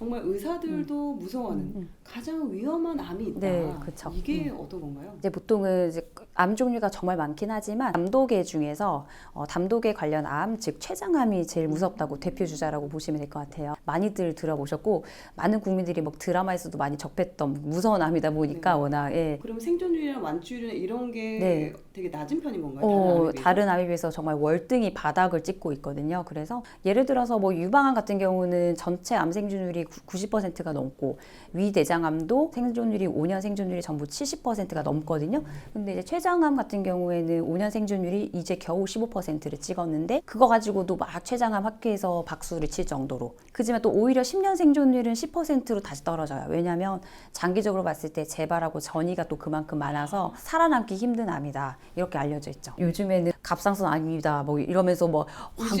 정말 의사들도 무서워하는 가장 위험한 암이 있다. 네, 그쵸. 이게 어떤 건가요? 이제 보통은 이제 암 종류가 정말 많긴 하지만 담독계 중에서 담독계 관련 암, 즉 췌장암이 제일 무섭다고 대표 주자라고 보시면 될 것 같아요. 많이들 들어보셨고 많은 국민들이 뭐 드라마에서도 많이 접했던 무서운 암이다 보니까 네. 워낙 그럼 생존율이나 완치율이나 이런 게 네. 되게 낮은 편인 건가요? 다른 암에 비해서 정말 월등히 바닥을 찍고 있거든요. 그래서 예를 들어서 뭐 유방암 같은 경우는 전체 암 생존율이 90%가 넘고 위대장암도 생존율이 5년 생존율이 전부 70%가 넘거든요. 근데 이제 췌장암 같은 경우에는 5년 생존율이 이제 겨우 15%를 찍었는데 그거 가지고도 막 췌장암 학회에서 박수를 칠 정도로. 그지만 또 오히려 10년 생존율은 10%로 다시 떨어져요. 왜냐하면 장기적으로 봤을 때 재발하고 전이가 또 그만큼 많아서 살아남기 힘든 암이다. 이렇게 알려져 있죠. 요즘에는 갑상선 암이다 뭐 이러면서 뭐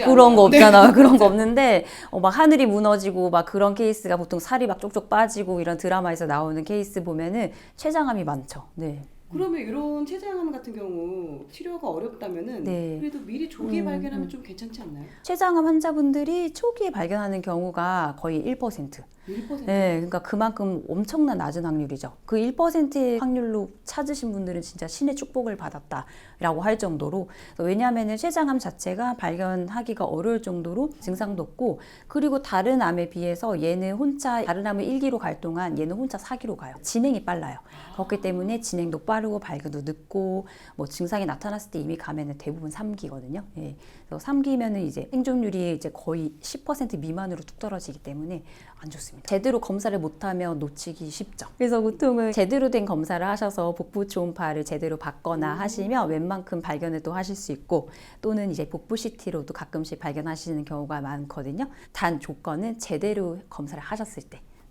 그런 거 없잖아. 네. 그런 거 없는데 막 하늘이 무너지고 막 그런 케이스가 보통 살이 막 쪽쪽 빠지고 이런 드라마에서 나오는 케이스 보면은 췌장암이 많죠. 네. 그러면 이런 췌장암 같은 경우 치료가 어렵다면은 네. 그래도 미리 조기에 발견하면 좀 괜찮지 않나요? 췌장암 환자분들이 초기에 발견하는 경우가 거의 1%. 1%? 네, 그러니까 그만큼 엄청난 낮은 확률이죠. 그 1%의 확률로 찾으신 분들은 진짜 신의 축복을 받았다라고 할 정도로. 왜냐하면 췌장암 자체가 발견하기가 어려울 정도로 증상도 없고, 그리고 다른 암에 비해서 얘는 혼자 다른 암을 1기로 갈 동안 얘는 혼자 4기로 가요. 진행이 빨라요. 그렇기 때문에 진행도 빠르고 발견도 늦고, 뭐 증상이 나타났을 때 이미 가면은 대부분 3기거든요. 예. 그래서 3기면은 이제 생존율이 이제 거의 10% 미만으로 뚝 떨어지기 때문에 안 좋습니다. 제대로 검사를 못하면 놓치기 쉽죠. 그래서 보통은 제대로 된 검사를 하셔서 복부 초음파를 제대로 받거나 하시면 웬만큼 발견을 또 하실 수 있고, 또는 이제 복부 CT로도 가끔씩 발견하시는 경우가 많거든요. 단 조건은 제대로 검사를 하셨을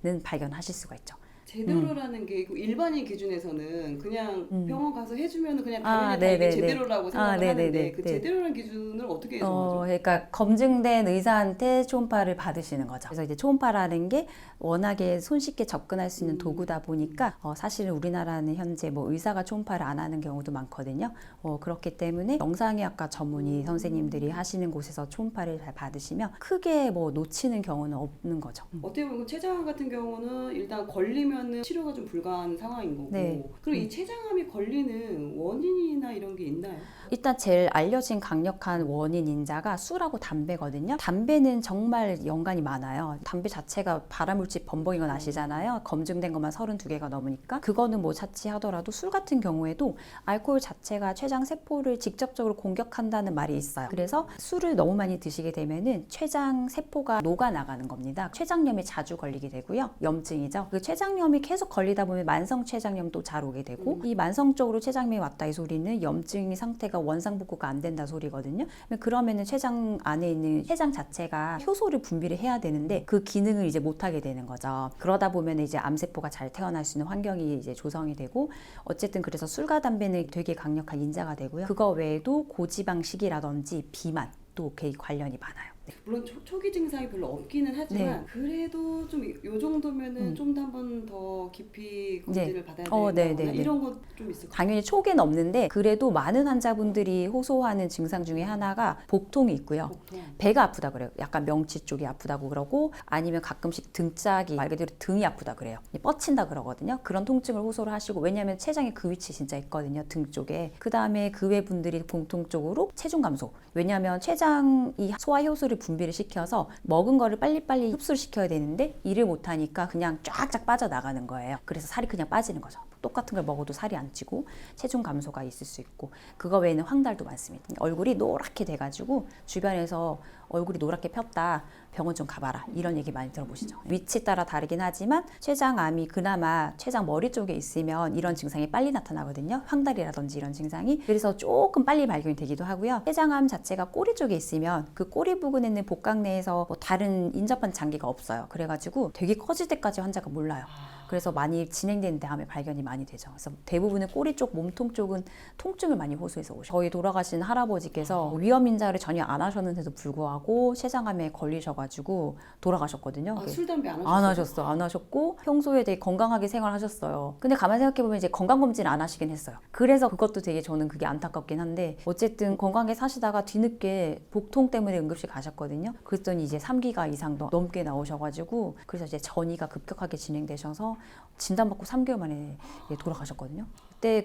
때는 발견하실 수가 있죠. 제대로라는 게 일반인 기준에서는 그냥 병원 가서 해주면 그냥 당연히 다 네네네. 이게 제대로라고 생각을 하는데 네네네. 그 제대로라는 기준을 어떻게 정하죠? 그러니까 검증된 의사한테 초음파를 받으시는 거죠. 그래서 이제 초음파라는 게 워낙에 손쉽게 접근할 수 있는 도구다 보니까 사실은 우리나라는 현재 뭐 의사가 초음파를 안 하는 경우도 많거든요. 그렇기 때문에 영상의학과 전문의 선생님들이 하시는 곳에서 초음파를 잘 받으시면 크게 뭐 놓치는 경우는 없는 거죠. 어떻게 보면 췌장암 같은 경우는 일단 걸리면은 치료가 좀 불가한 상황인 거고. 네. 그럼 이 췌장암이 걸리는 원인이나 이런 게 있나요? 일단 제일 알려진 강력한 원인 인자가 술하고 담배거든요. 담배는 정말 연관이 많아요. 담배 자체가 발암물질 범벅인 건 아시잖아요. 검증된 것만 32개가 넘으니까. 그거는 뭐 차치하더라도 술 같은 경우에도 알코올 자체가 췌장 세포를 직접적으로 공격한다는 말이 있어요. 그래서 술을 너무 많이 드시게 되면은 췌장 세포가 녹아나가는 겁니다. 췌장염에 자주 걸리게 되고요. 염증이죠. 그 췌장염이 계속 걸리다 보면 만성 췌장염도 잘 오게 되고, 이 만성적으로 췌장염이 왔다 이 소리는 염증 상태가 원상복구가 안 된다 소리거든요. 그러면은 췌장 안에 있는 췌장 자체가 효소를 분비를 해야 되는데 그 기능을 이제 못하게 되는 거죠. 그러다 보면 이제 암세포가 잘 태어날 수 있는 환경이 이제 조성이 되고, 어쨌든 그래서 술과 담배는 되게 강력한 인자가 되고요. 그거 외에도 고지방식이라든지 비만 또 관련이 많아요. 물론 초기 증상이 별로 없기는 하지만 그래도 좀 요 정도면은 좀 더 한 번 더 깊이 검진을 받아야 되거나 이런 것 좀 있을까요? 당연히 초기는 없는데 그래도 많은 환자분들이 호소하는 증상 중에 하나가 복통이 있고요. 배가 아프다 그래요. 약간 명치 쪽이 아프다고 그러고, 아니면 가끔씩 등짝이 말 그대로 등이 아프다 그래요. 뻗친다 그러거든요. 그런 통증을 호소를 하시고, 왜냐하면 췌장이 그 위치 진짜 있거든요. 등 쪽에. 그 다음에 그 외 분들이 공통적으로 체중 감소. 왜냐하면 췌장이 소화 효소를 분비를 시켜서 먹은 거를 빨리빨리 흡수를 시켜야 되는데 이를 못하니까 그냥 쫙쫙 빠져나가는 거예요. 그래서 살이 그냥 빠지는 거죠. 똑같은 걸 먹어도 살이 안 찌고 체중 감소가 있을 수 있고, 그거 외에는 황달도 많습니다. 얼굴이 노랗게 돼가지고 주변에서 얼굴이 노랗게 폈다, 병원 좀 가봐라, 이런 얘기 많이 들어보시죠. 위치 따라 다르긴 하지만 췌장암이 그나마 췌장 머리 쪽에 있으면 이런 증상이 빨리 나타나거든요. 황달이라든지 이런 증상이. 그래서 조금 빨리 발견이 되기도 하고요. 췌장암 자체가 꼬리 쪽에 있으면 그 꼬리 부근에는 복강 내에서 뭐 다른 인접한 장기가 없어요. 그래가지고 되게 커질 때까지 환자가 몰라요. 그래서 많이 진행된 다음에 발견이 많이 되죠. 그래서 대부분은 꼬리 쪽, 몸통 쪽은 통증을 많이 호소해서 오셔요. 저희 돌아가신 할아버지께서 위험 인자를 전혀 안 하셨는데도 불구하고 췌장암에 걸리셔가지고 돌아가셨거든요. 술, 담배 안 하셨어요. 안 하셨고 평소에 되게 건강하게 생활하셨어요. 근데 가만히 생각해보면 이제 건강검진을 안 하시긴 했어요. 그래서 그것도 되게 저는 그게 안타깝긴 한데 어쨌든 건강하게 사시다가 뒤늦게 복통 때문에 응급실 가셨거든요. 그랬더니 이제 3기가 이상 넘게 나오셔가지고 그래서 이제 전이가 급격하게 진행되셔서 진단받고 3개월 만에 돌아가셨거든요.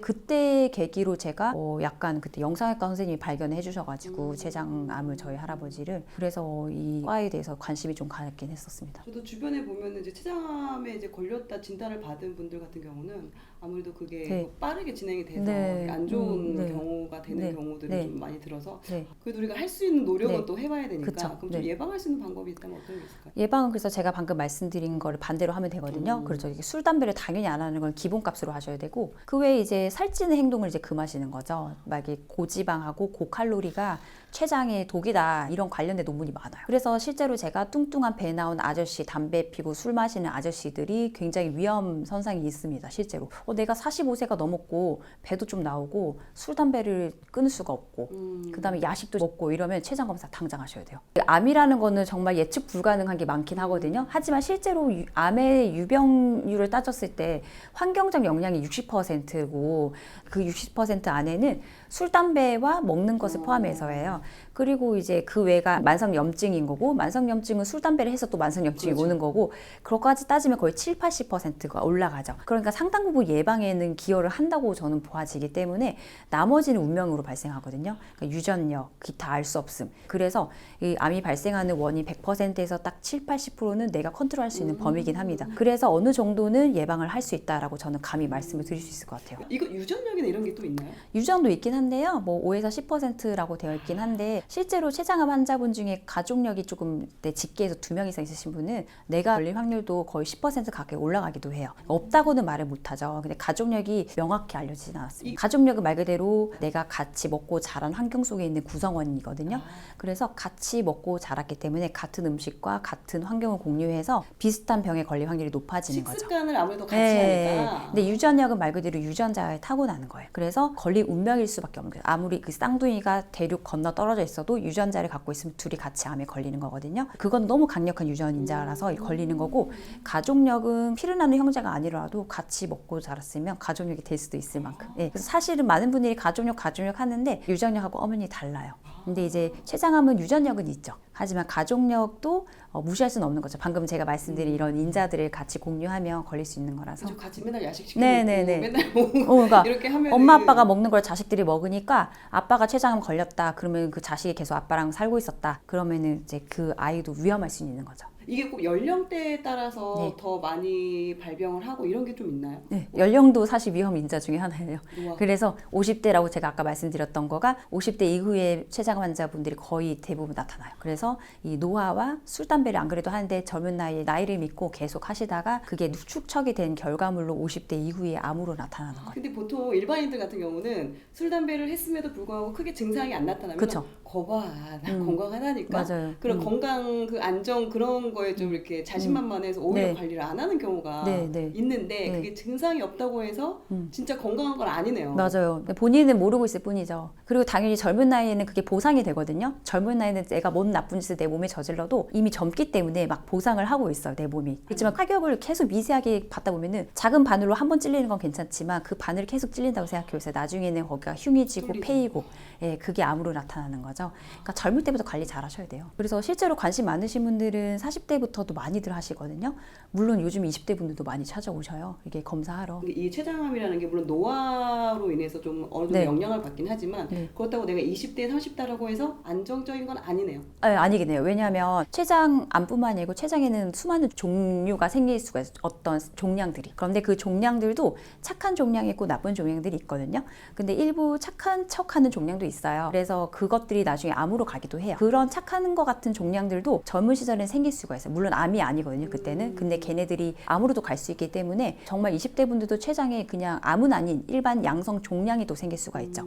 그때 계기로 제가 약간 그때 영상외과 선생님이 발견해 주셔가지고 췌장암을 저희 할아버지를 그래서 이 과에 대해서 관심이 좀 가긴 했었습니다. 저도 주변에 보면은 이제 췌장암에 이제 걸렸다 진단을 받은 분들 같은 경우는 아무래도 그게 네. 빠르게 진행이 돼서 네. 안 좋은 네. 경우가 되는 네. 경우들이 네. 좀 많이 들어서 네. 그래도 우리가 할 수 있는 노력은 네. 또 해봐야 되니까 그쵸. 그럼 좀 네. 예방할 수 있는 방법이 있다면 어떤 게 있을까요? 예방은 그래서 제가 방금 말씀드린 거를 반대로 하면 되거든요. 그래서 이게 술, 담배를 당연히 안 하는 건 기본값으로 하셔야 되고 그 외에 이제 살찌는 행동을 이제 금하시는 거죠. 막 이게 고지방하고 고칼로리가 췌장에 독이다 이런 관련된 논문이 많아요. 그래서 실제로 제가 뚱뚱한 배 나온 아저씨, 담배 피고 술 마시는 아저씨들이 굉장히 위험 선상이 있습니다. 실제로 내가 45세가 넘었고 배도 좀 나오고 술, 담배를 끊을 수가 없고 그 다음에 야식도 먹고 이러면 췌장 검사 당장 하셔야 돼요. 암이라는 거는 정말 예측 불가능한 게 많긴 하거든요. 하지만 실제로 암의 유병률을 따졌을 때 환경적 영향이 60%고 그 60% 안에는 술, 담배와 먹는 것을 포함해서예요. 그리고 이제 그 외가 만성염증인 거고 만성염증은 술, 담배를 해서 또 만성염증이 그렇죠. 오는 거고 그것까지 따지면 거의 7, 80%가 올라가죠. 그러니까 상당 부분 예방에는 기여를 한다고 저는 보아지기 때문에 나머지는 운명으로 발생하거든요. 그러니까 유전력, 기타 알 수 없음. 그래서 이 암이 발생하는 원인 100%에서 딱 7, 80%는 내가 컨트롤할 수 있는 범위긴 합니다. 그래서 어느 정도는 예방을 할 수 있다라고 저는 감히 말씀을 드릴 수 있을 것 같아요. 이거 유전력이나 이런 게 또 있나요? 유전도 있긴 한데요. 뭐 5에서 10%라고 되어 있긴 한데 실제로 췌장암 환자분 중에 가족력이 조금 직계에서 2명 이상 있으신 분은 내가 걸릴 확률도 거의 10% 가까이 올라가기도 해요. 없다고는 말을 못하죠. 근데 가족력이 명확히 알려지진 않았습니다. 가족력은 말 그대로 내가 같이 먹고 자란 환경 속에 있는 구성원이거든요. 그래서 같이 먹고 자랐기 때문에 같은 음식과 같은 환경을 공유해서 비슷한 병에 걸릴 확률이 높아지는 거죠. 식습관을 아무래도 같이 네. 하니까. 근데 유전력은 말 그대로 유전자에 타고나는 거예요. 그래서 걸릴 운명일 수밖에 없는 거예요. 아무리 그 쌍둥이가 대륙 건너 떨어져 있어도 유전자를 갖고 있으면 둘이 같이 암에 걸리는 거거든요. 그건 너무 강력한 유전인자라서 걸리는 거고 가족력은 피를 나는 형제가 아니더라도 같이 먹고 자랐으면 가족력이 될 수도 있을 만큼. 네. 그래서 사실은 많은 분들이 가족력 하는데 유전력하고 어머니 달라요. 근데 이제 췌장암은 유전력은 있죠. 하지만 가족력도 무시할 수는 없는 거죠. 방금 제가 말씀드린 이런 인자들을 같이 공유하면 걸릴 수 있는 거라서. 그렇죠. 같이 맨날 야식 시켜 네네네. 먹고 맨날 먹고 그러니까 이렇게 하면 엄마 아빠가 먹는 걸 자식들이 먹으니까 아빠가 췌장암 걸렸다. 그러면 그 자식이 계속 아빠랑 살고 있었다. 그러면은 이제 그 아이도 위험할 수 있는 거죠. 이게 꼭 연령대에 따라서 네. 더 많이 발병을 하고 이런 게 좀 있나요? 네, 연령도 사실 위험 인자 중에 하나예요. 노화. 그래서 50대라고 제가 아까 말씀드렸던 거가 50대 이후에 췌장 환자분들이 거의 대부분 나타나요. 그래서 이 노화와 술, 담배를 안 그래도 하는데 젊은 나이에 나이를 믿고 계속 하시다가 그게 축적이 된 결과물로 50대 이후에 암으로 나타나는 거예요. 근데 보통 일반인들 같은 경우는 술, 담배를 했음에도 불구하고 크게 증상이 안 나타나면 그쵸. 거봐, 나 건강하다니까. 맞아요. 그런 건강 그 안정 그런 거에 좀 이렇게 자신만만해서 오히려 네. 관리를 안 하는 경우가 네, 네. 있는데 네. 그게 증상이 없다고 해서 진짜 건강한 건 아니네요. 맞아요. 본인은 모르고 있을 뿐이죠. 그리고 당연히 젊은 나이에는 그게 보상이 되거든요. 젊은 나이에는 내가 뭔 나쁜 짓을 내 몸에 저질러도 이미 젊기 때문에 막 보상을 하고 있어요. 내 몸이. 그렇지만 타격을 계속 미세하게 받다 보면은 작은 바늘로 한 번 찔리는 건 괜찮지만 그 바늘이 계속 찔린다고 생각해보세요. 나중에는 거기가 흉해지고 뚫리죠. 패이고 예, 그게 암으로 나타나는 거죠. 그러니까 젊을 때부터 관리 잘 하셔야 돼요. 그래서 실제로 관심 많으신 분들은 40대부터도 많이들 하시거든요. 물론 요즘 20대 분들도 많이 찾아오셔요. 이게 검사하러. 이 췌장암이라는 게 물론 노화로 인해서 좀 어느 정도 네. 영향을 받긴 하지만 네. 그렇다고 내가 20대, 30대라고 해서 안정적인 건 아니네요. 아니긴 해요. 왜냐하면 췌장암뿐만 아니고 췌장에는 수많은 종류가 생길 수가 있어요. 어떤 종양들이. 그런데 그 종양들도 착한 종양이 있고 나쁜 종양들이 있거든요. 근데 일부 착한 척하는 종양도 있어요. 그래서 그것들이 나중에 암으로 가기도 해요. 그런 착한 것 같은 종양들도 젊은 시절에 생길 수가 수가 있어요. 물론 암이 아니거든요, 그때는. 근데 걔네들이 암으로도 갈 수 있기 때문에 정말 20대 분들도 췌장에 그냥 암은 아닌 일반 양성 종양이 또 생길 수가 있죠.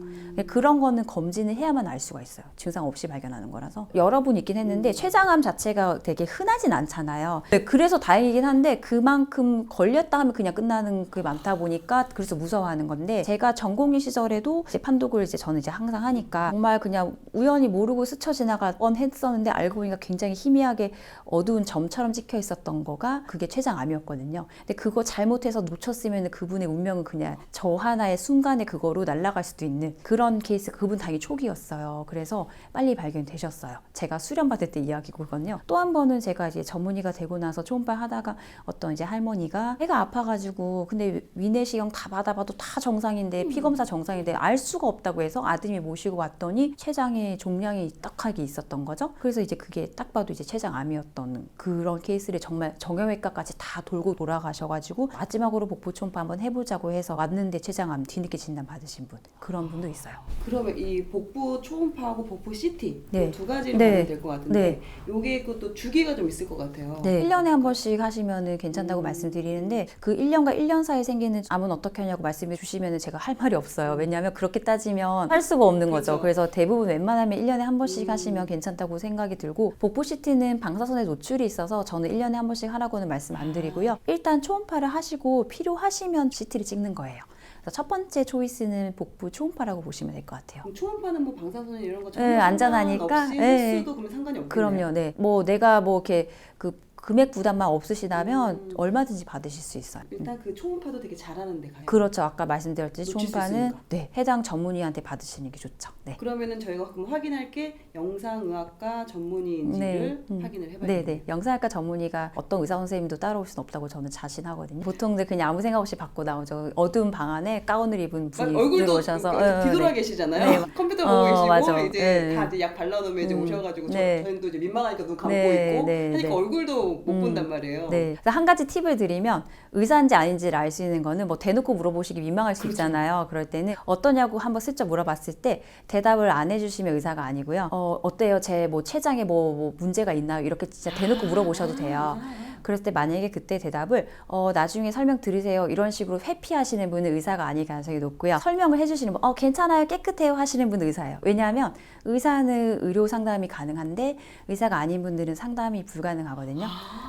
그런 거는 검진을 해야만 알 수가 있어요. 증상 없이 발견하는 거라서. 여러 분 있긴 했는데 췌장암 자체가 되게 흔하진 않잖아요. 그래서 다행이긴 한데 그만큼 걸렸다 하면 그냥 끝나는 게 많다 보니까 그래서 무서워하는 건데, 제가 전공의 시절에도 이제 판독을 이제 저는 이제 항상 하니까 정말 그냥 우연히 모르고 스쳐 지나갈 뻔했었는데 알고 보니까 굉장히 희미하게 어두운 점처럼 찍혀 있었던 거가 그게 췌장암이었거든요. 근데 그거 잘못해서 놓쳤으면 그분의 운명은 그냥 저 하나의 순간에 그거로 날아갈 수도 있는 그런 케이스. 그분 당연히 초기였어요. 그래서 빨리 발견되셨어요. 제가 수련받을 때 이야기거든요. 또 한 번은 제가 이제 전문의가 되고 나서 초음파 하다가 어떤 이제 할머니가 배가 아파가지고 근데 위내시경 다 받아봐도 다 정상인데 피검사 정상인데 알 수가 없다고 해서 아드님이 모시고 왔더니 췌장에 종양이 딱하게 있었던 거죠. 그래서 이제 그게 딱 봐도 이제 췌장암이었던 그런 케이스를 정말 정형외과까지 다 돌고 돌아가셔가지고 마지막으로 복부 초음파 한번 해보자고 해서 왔는데 췌장암 뒤늦게 진단 받으신 분, 그런 분도 있어요. 그러면 이 복부 초음파하고 복부 CT 네. 두 가지를 네. 보면 될 것 같은데 네. 요게 그것도 주기가 좀 있을 것 같아요. 네, 1년에 한 번씩 하시면은 괜찮다고 말씀드리는데 그 1년과 1년 사이에 생기는 암은 어떻게 하냐고 말씀해 주시면은 제가 할 말이 없어요. 왜냐하면 그렇게 따지면 할 수가 없는 거죠. 그렇죠. 그래서 대부분 웬만하면 1년에 한 번씩 하시면 괜찮다고 생각이 들고, 복부 CT는 방사선에 노출이 있어서 저는 1년에 한 번씩 하라고는 말씀 안 드리고요. 일단 초음파를 하시고 필요하시면 CT를 찍는 거예요. 그래서 첫 번째 초이스는 복부 초음파라고 보시면 될 것 같아요. 그럼 초음파는 뭐 방사선 이런 거 네, 안전하니까. 없이 네. 횟수도 그러면 상관이 없겠네요. 그럼요. 네. 뭐 내가 뭐 이렇게 그 금액 부담만 없으시다면 얼마든지 받으실 수 있어요. 일단 그 초음파도 되게 잘하는 데 가요. 그렇죠. 아까 말씀드렸듯이 놓칠 수 초음파는 있으니까. 네, 해당 전문의한테 받으시는 게 좋죠. 네. 그러면은 저희가 그럼 확인할 게 영상의학과 전문의인지를 확인을 해봐야 돼요. 네네. 영상학과 전문의가 어떤 의사 선생님도 따라올 수는 없다고 저는 자신하거든요. 보통들 그냥 아무 생각 없이 받고 나오죠. 어두운 방 안에 가운을 입은 분이 얼굴도 들어오셔서 뒤돌아 네. 계시잖아요. 네. 컴퓨터 보고 계시고 맞아. 이제 네. 다 이제 약 발라놓으면 이제 오셔가지고 네. 저희는 또 이제 민망하니까 눈 감고 네, 있고 네, 하니까 네. 얼굴도 못 본단 말이에요. 네. 그래서 한 가지 팁을 드리면 의사인지 아닌지를 알 수 있는 거는 뭐 대놓고 물어보시기 민망할 수 있잖아요. 그럴 때는 어떠냐고 한번 슬쩍 물어봤을 때 대답을 안 해주시면 의사가 아니고요. 어때요? 제 뭐 췌장에 뭐 문제가 있나요? 이렇게 진짜 대놓고 물어보셔도 돼요. 그랬을 때 만약에 그때 대답을 나중에 설명 들으세요 이런 식으로 회피하시는 분은 의사가 아닐 가능성이 높고요. 설명을 해주시는 분 괜찮아요 깨끗해요 하시는 분은 의사예요. 왜냐하면 의사는 의료 상담이 가능한데 의사가 아닌 분들은 상담이 불가능하거든요.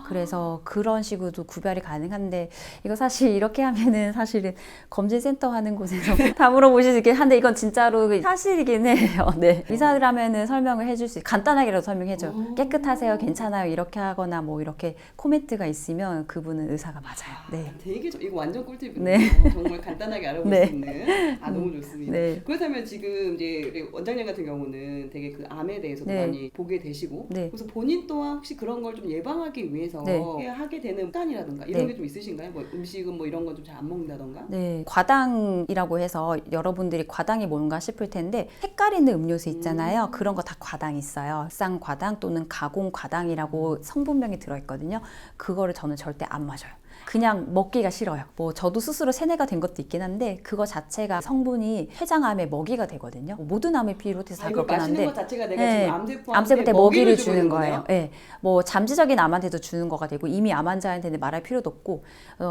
그래서 그런 식으로도 구별이 가능한데 이거 사실 이렇게 하면은 사실은 검진센터 하는 곳에서 다 물어보실 수 있긴 한데 이건 진짜로 사실이긴 해요. 네. 의사라면은 설명을 해줄 수 간단하게라도 설명해줘요. 깨끗하세요 괜찮아요 이렇게 하거나 뭐 이렇게 코멘트가 있으면 그분은 의사가 맞아요. 네. 되게 이거 완전 꿀팁이네요. 네. 정말 간단하게 알아볼 네. 수 있는. 너무 좋습니다. 네. 그렇다면 지금 이제 우리 원장님 같은 경우는 되게 그 암에 대해서도 네. 많이 보게 되시고 네. 그래서 본인 또한 혹시 그런 걸 좀 예방하기 위해서 네. 하게 되는 습관이라든가 이런 네. 게 좀 있으신가요? 뭐 음식은 뭐 이런 건 좀 잘 안 먹는다던가? 네, 과당이라고 해서 여러분들이 과당이 뭔가 싶을 텐데 색깔 있는 음료수 있잖아요. 그런 거 다 과당 있어요. 쌍 과당 또는 가공 과당이라고 성분명이 들어있거든요. 그거를 저는 절대 안 마셔요. 그냥 먹기가 싫어요. 뭐 저도 스스로 세뇌가 된 것도 있긴 한데 그거 자체가 성분이 췌장암의 먹이가 되거든요. 모든 암을 비롯해서 다 이걸 그렇긴 마시는 한데 것 자체가 내가 네, 지금 암세포한테 먹이를 주는 거네요. 거예요. 네. 뭐 잠재적인 암한테도 주는 거가 되고 이미 암 환자한테는 말할 필요도 없고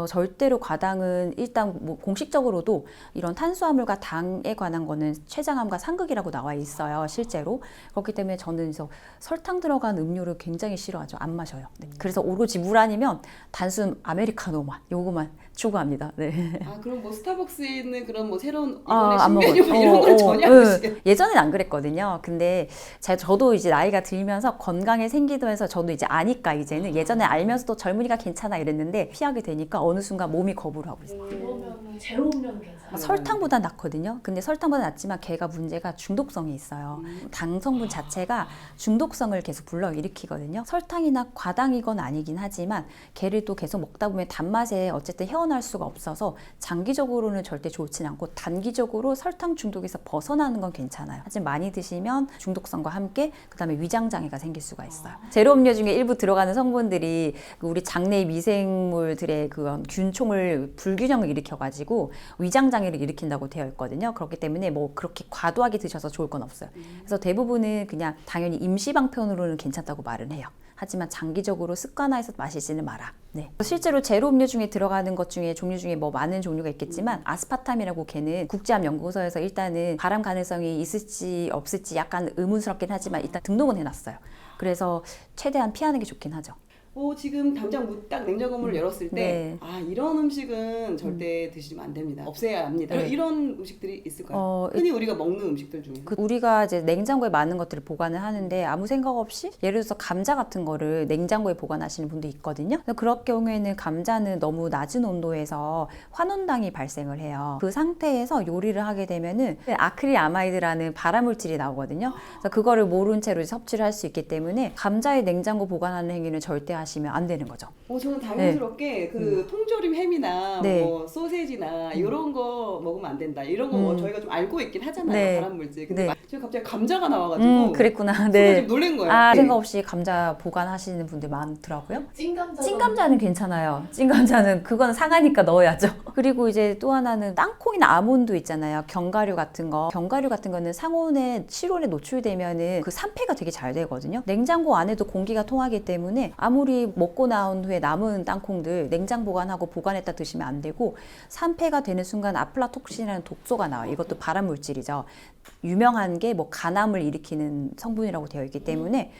절대로 과당은 일단 뭐 공식적으로도 이런 탄수화물과 당에 관한 거는 췌장암과 상극이라고 나와 있어요. 실제로. 그렇기 때문에 저는 그래서 설탕 들어간 음료를 굉장히 싫어하죠. 안 마셔요. 네. 그래서 오로지 물 아니면 단순 아메리카노만 요거만 추구합니다. 네. 그럼 뭐 스타벅스에 있는 그런 뭐 새로운 안 이번에 신메뉴 먹어요. 이런 건 전혀 안 드시겠어요? 예전엔 안 그랬거든요. 근데 저도 이제 나이가 들면서 건강에 생기면서 저도 이제 아니까 이제는 예전에 알면서도 젊은이가 괜찮아 이랬는데 피하게 되니까 어느 순간 몸이 거부를 하고 있어요. 그러면 제로 음료는 괜찮아요? 설탕보다 낫거든요. 근데 설탕보다 낫지만 걔가 문제가 중독성이 있어요. 당 성분 자체가 중독성을 계속 불러일으키거든요. 설탕이나 과당이건 아니긴 하지만 걔를 또 계속 먹다 보면 단맛에 어쨌든 헤어날 수가 없어서 장기적으로는 절대 좋진 않고 단기적으로 설탕 중독에서 벗어나는 건 괜찮아요. 하지만 많이 드시면 중독성과 함께 그다음에 위장장애가 생길 수가 있어요. 제로 음료 중에 일부 들어가는 성분들이 우리 장내 미생물들의 그런 균총을 불균형을 일으켜가지고 위장장애를 일으킨다고 되어 있거든요. 그렇기 때문에 뭐 그렇게 과도하게 드셔서 좋을 건 없어요. 그래서 대부분은 그냥 당연히 임시방편으로는 괜찮다고 말은 해요. 하지만 장기적으로 습관화해서 마시지는 마라. 네. 실제로 제로 음료 중에 들어가는 것 중에 종류 중에 뭐 많은 종류가 있겠지만 아스파탐이라고 걔는 국제암 연구소에서 일단은 발암 가능성이 있을지 없을지 약간 의문스럽긴 하지만 일단 등록은 해놨어요. 그래서 최대한 피하는 게 좋긴 하죠. 지금 당장 딱 냉장고문을 열었을 때 네. 이런 음식은 절대 드시면 안 됩니다. 없애야 합니다. 네. 이런 음식들이 있을까요? 흔히 우리가 먹는 음식들 중에. 우리가 이제 냉장고에 많은 것들을 보관을 하는데 아무 생각 없이 예를 들어서 감자 같은 거를 냉장고에 보관하시는 분도 있거든요. 그럴 경우에는 감자는 너무 낮은 온도에서 환원당이 발생을 해요. 그 상태에서 요리를 하게 되면은 아크릴 아마이드라는 발암물질이 나오거든요. 그래서 그거를 모른 채로 섭취를 할 수 있기 때문에 감자의 냉장고 보관하는 행위는 절대 하시면 안 되는 거죠. 저는 당연스럽게 그 통조림 햄이나 네. 뭐 소세지나 이런 거 먹으면 안 된다. 이런 거 저희가 좀 알고 있긴 하잖아요. 네. 발암물질. 근데 네. 지금 갑자기 감자가 나와가지고 그랬구나. 순간 네. 좀 놀란 거예요. 생각 없이 감자 보관하시는 분들 많더라고요. 찐감자. 찐감자는 괜찮아요. 찐감자는 그건 상하니까 넣어야죠. 그리고 이제 또 하나는 땅콩이나 아몬드 있잖아요. 견과류 같은 거. 견과류 같은 거는 상온에 실온에 노출되면은 그 산패가 되게 잘 되거든요. 냉장고 안에도 공기가 통하기 때문에 아무리 먹고 나온 후에 남은 땅콩들 냉장 보관하고 보관했다 드시면 안 되고 산패가 되는 순간 아플라톡신이라는 독소가 나와요. 이것도 발암 물질이죠. 유명한 게 뭐 간암을 일으키는 성분이라고 되어 있기 때문에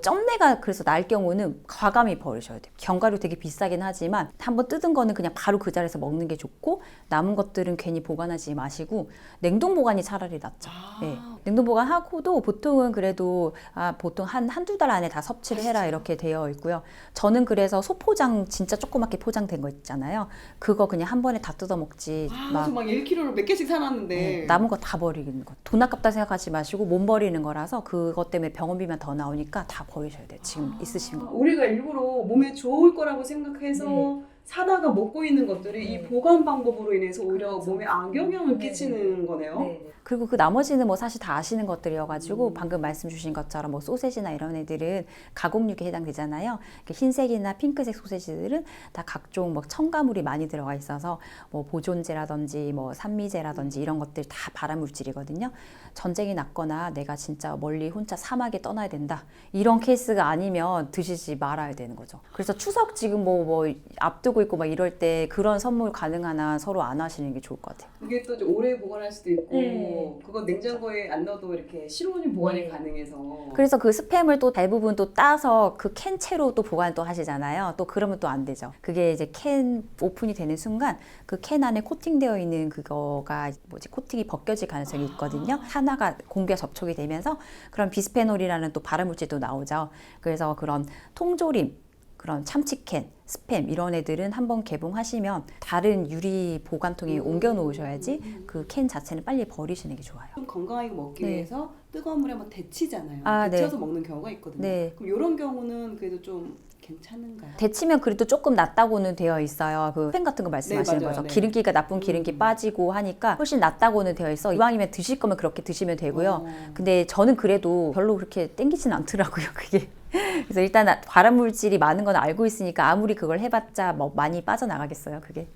점내가 그래서 날 경우는 과감히 버리셔야 돼요. 견과류 되게 비싸긴 하지만 한번 뜯은 거는 그냥 바로 그 자리에서 먹는 게 좋고 남은 것들은 괜히 보관하지 마시고 냉동 보관이 차라리 낫죠. 네. 냉동 보관하고도 보통은 그래도 보통 한두 달 안에 다 섭취를 해라 이렇게 되어 있고요. 저는 그래서 소포장 진짜 조그맣게 포장된 거 있잖아요. 그거 그냥 한 번에 다 뜯어 먹지. 저 막 1kg를 몇 개씩 사놨는데 남은 거 다 버리는 거. 돈 아깝다 생각하지 마시고 못 버리는 거라서 그것 때문에 병원비만 더 나오니까 다 버리셔야 돼요. 지금 있으신 거. 우리가 일부러 몸에 좋을 거라고 생각해서 사다가 먹고 있는 것들이 이 보관 방법으로 인해서 오히려 몸에 악영향을 끼치는 거네요. 그리고 그 나머지는 뭐 사실 다 아시는 것들이어가지고 방금 말씀 주신 것처럼 뭐 소세지나 이런 애들은 가공육에 해당되잖아요. 흰색이나 핑크색 소세지들은 다 각종 뭐 첨가물이 많이 들어가 있어서 뭐 보존제라든지 뭐 산미제라든지 이런 것들 다 발암물질이거든요. 전쟁이 났거나 내가 진짜 멀리 혼자 사막에 떠나야 된다 이런 케이스가 아니면 드시지 말아야 되는 거죠. 그래서 추석 지금 뭐 앞두고 있고 막 이럴 때 그런 선물 가능한 한 서로 안 하시는 게 좋을 것 같아요. 이게 또 오래 보관할 수도 있고 그건 냉장고에 안 넣어도 이렇게 실온이 보관이 가능해서 그래서 그 스팸을 또 대부분 또 따서 그 캔 채로 또 보관 또 하시잖아요. 또 그러면 또 안 되죠. 그게 이제 캔 오픈이 되는 순간 그 캔 안에 코팅되어 있는 그거가 코팅이 벗겨질 가능성이 있거든요. 하나가 공기와 접촉이 되면서 그런 비스페놀이라는 또 발암물질도 나오죠. 그래서 그런 통조림, 그런 참치캔, 스팸 이런 애들은 한번 개봉하시면 다른 유리 보관통에 옮겨 놓으셔야지 그 캔 자체는 빨리 버리시는 게 좋아요. 좀 건강하게 먹기 위해서 뜨거운 물에 한번 데치잖아요. 네. 데쳐서 먹는 경우가 있거든요. 그럼 이런 경우는 그래도 좀 괜찮은가요? 데치면 그래도 조금 낫다고는 되어 있어요. 그 스팸 같은 거 말씀하시는 거죠. 기름기가 나쁜 기름기 빠지고 하니까 훨씬 낫다고는 되어 있어. 이왕이면 드실 거면 그렇게 드시면 되고요. 근데 저는 그래도 별로 그렇게 땡기진 않더라고요. 그게. 그래서 일단 발암물질이 많은 건 알고 있으니까 아무리 그걸 해봤자 뭐 많이 빠져나가겠어요. 그게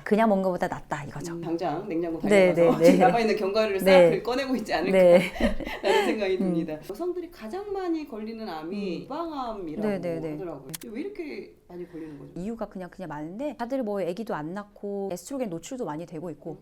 그냥 먹는 것보다 낫다 이거죠. 당장 냉장고 달려가서 지금 남아있는 견과류를 싹 꺼내고 있지 않을까 라는 생각이 듭니다. 여성들이 가장 많이 걸리는 암이 유방암이라고 하더라고요. 왜 이렇게 많이 걸리는 거죠? 이유가 그냥 많은데 다들 뭐 아기도 안 낳고 에스트로겐 노출도 많이 되고 있고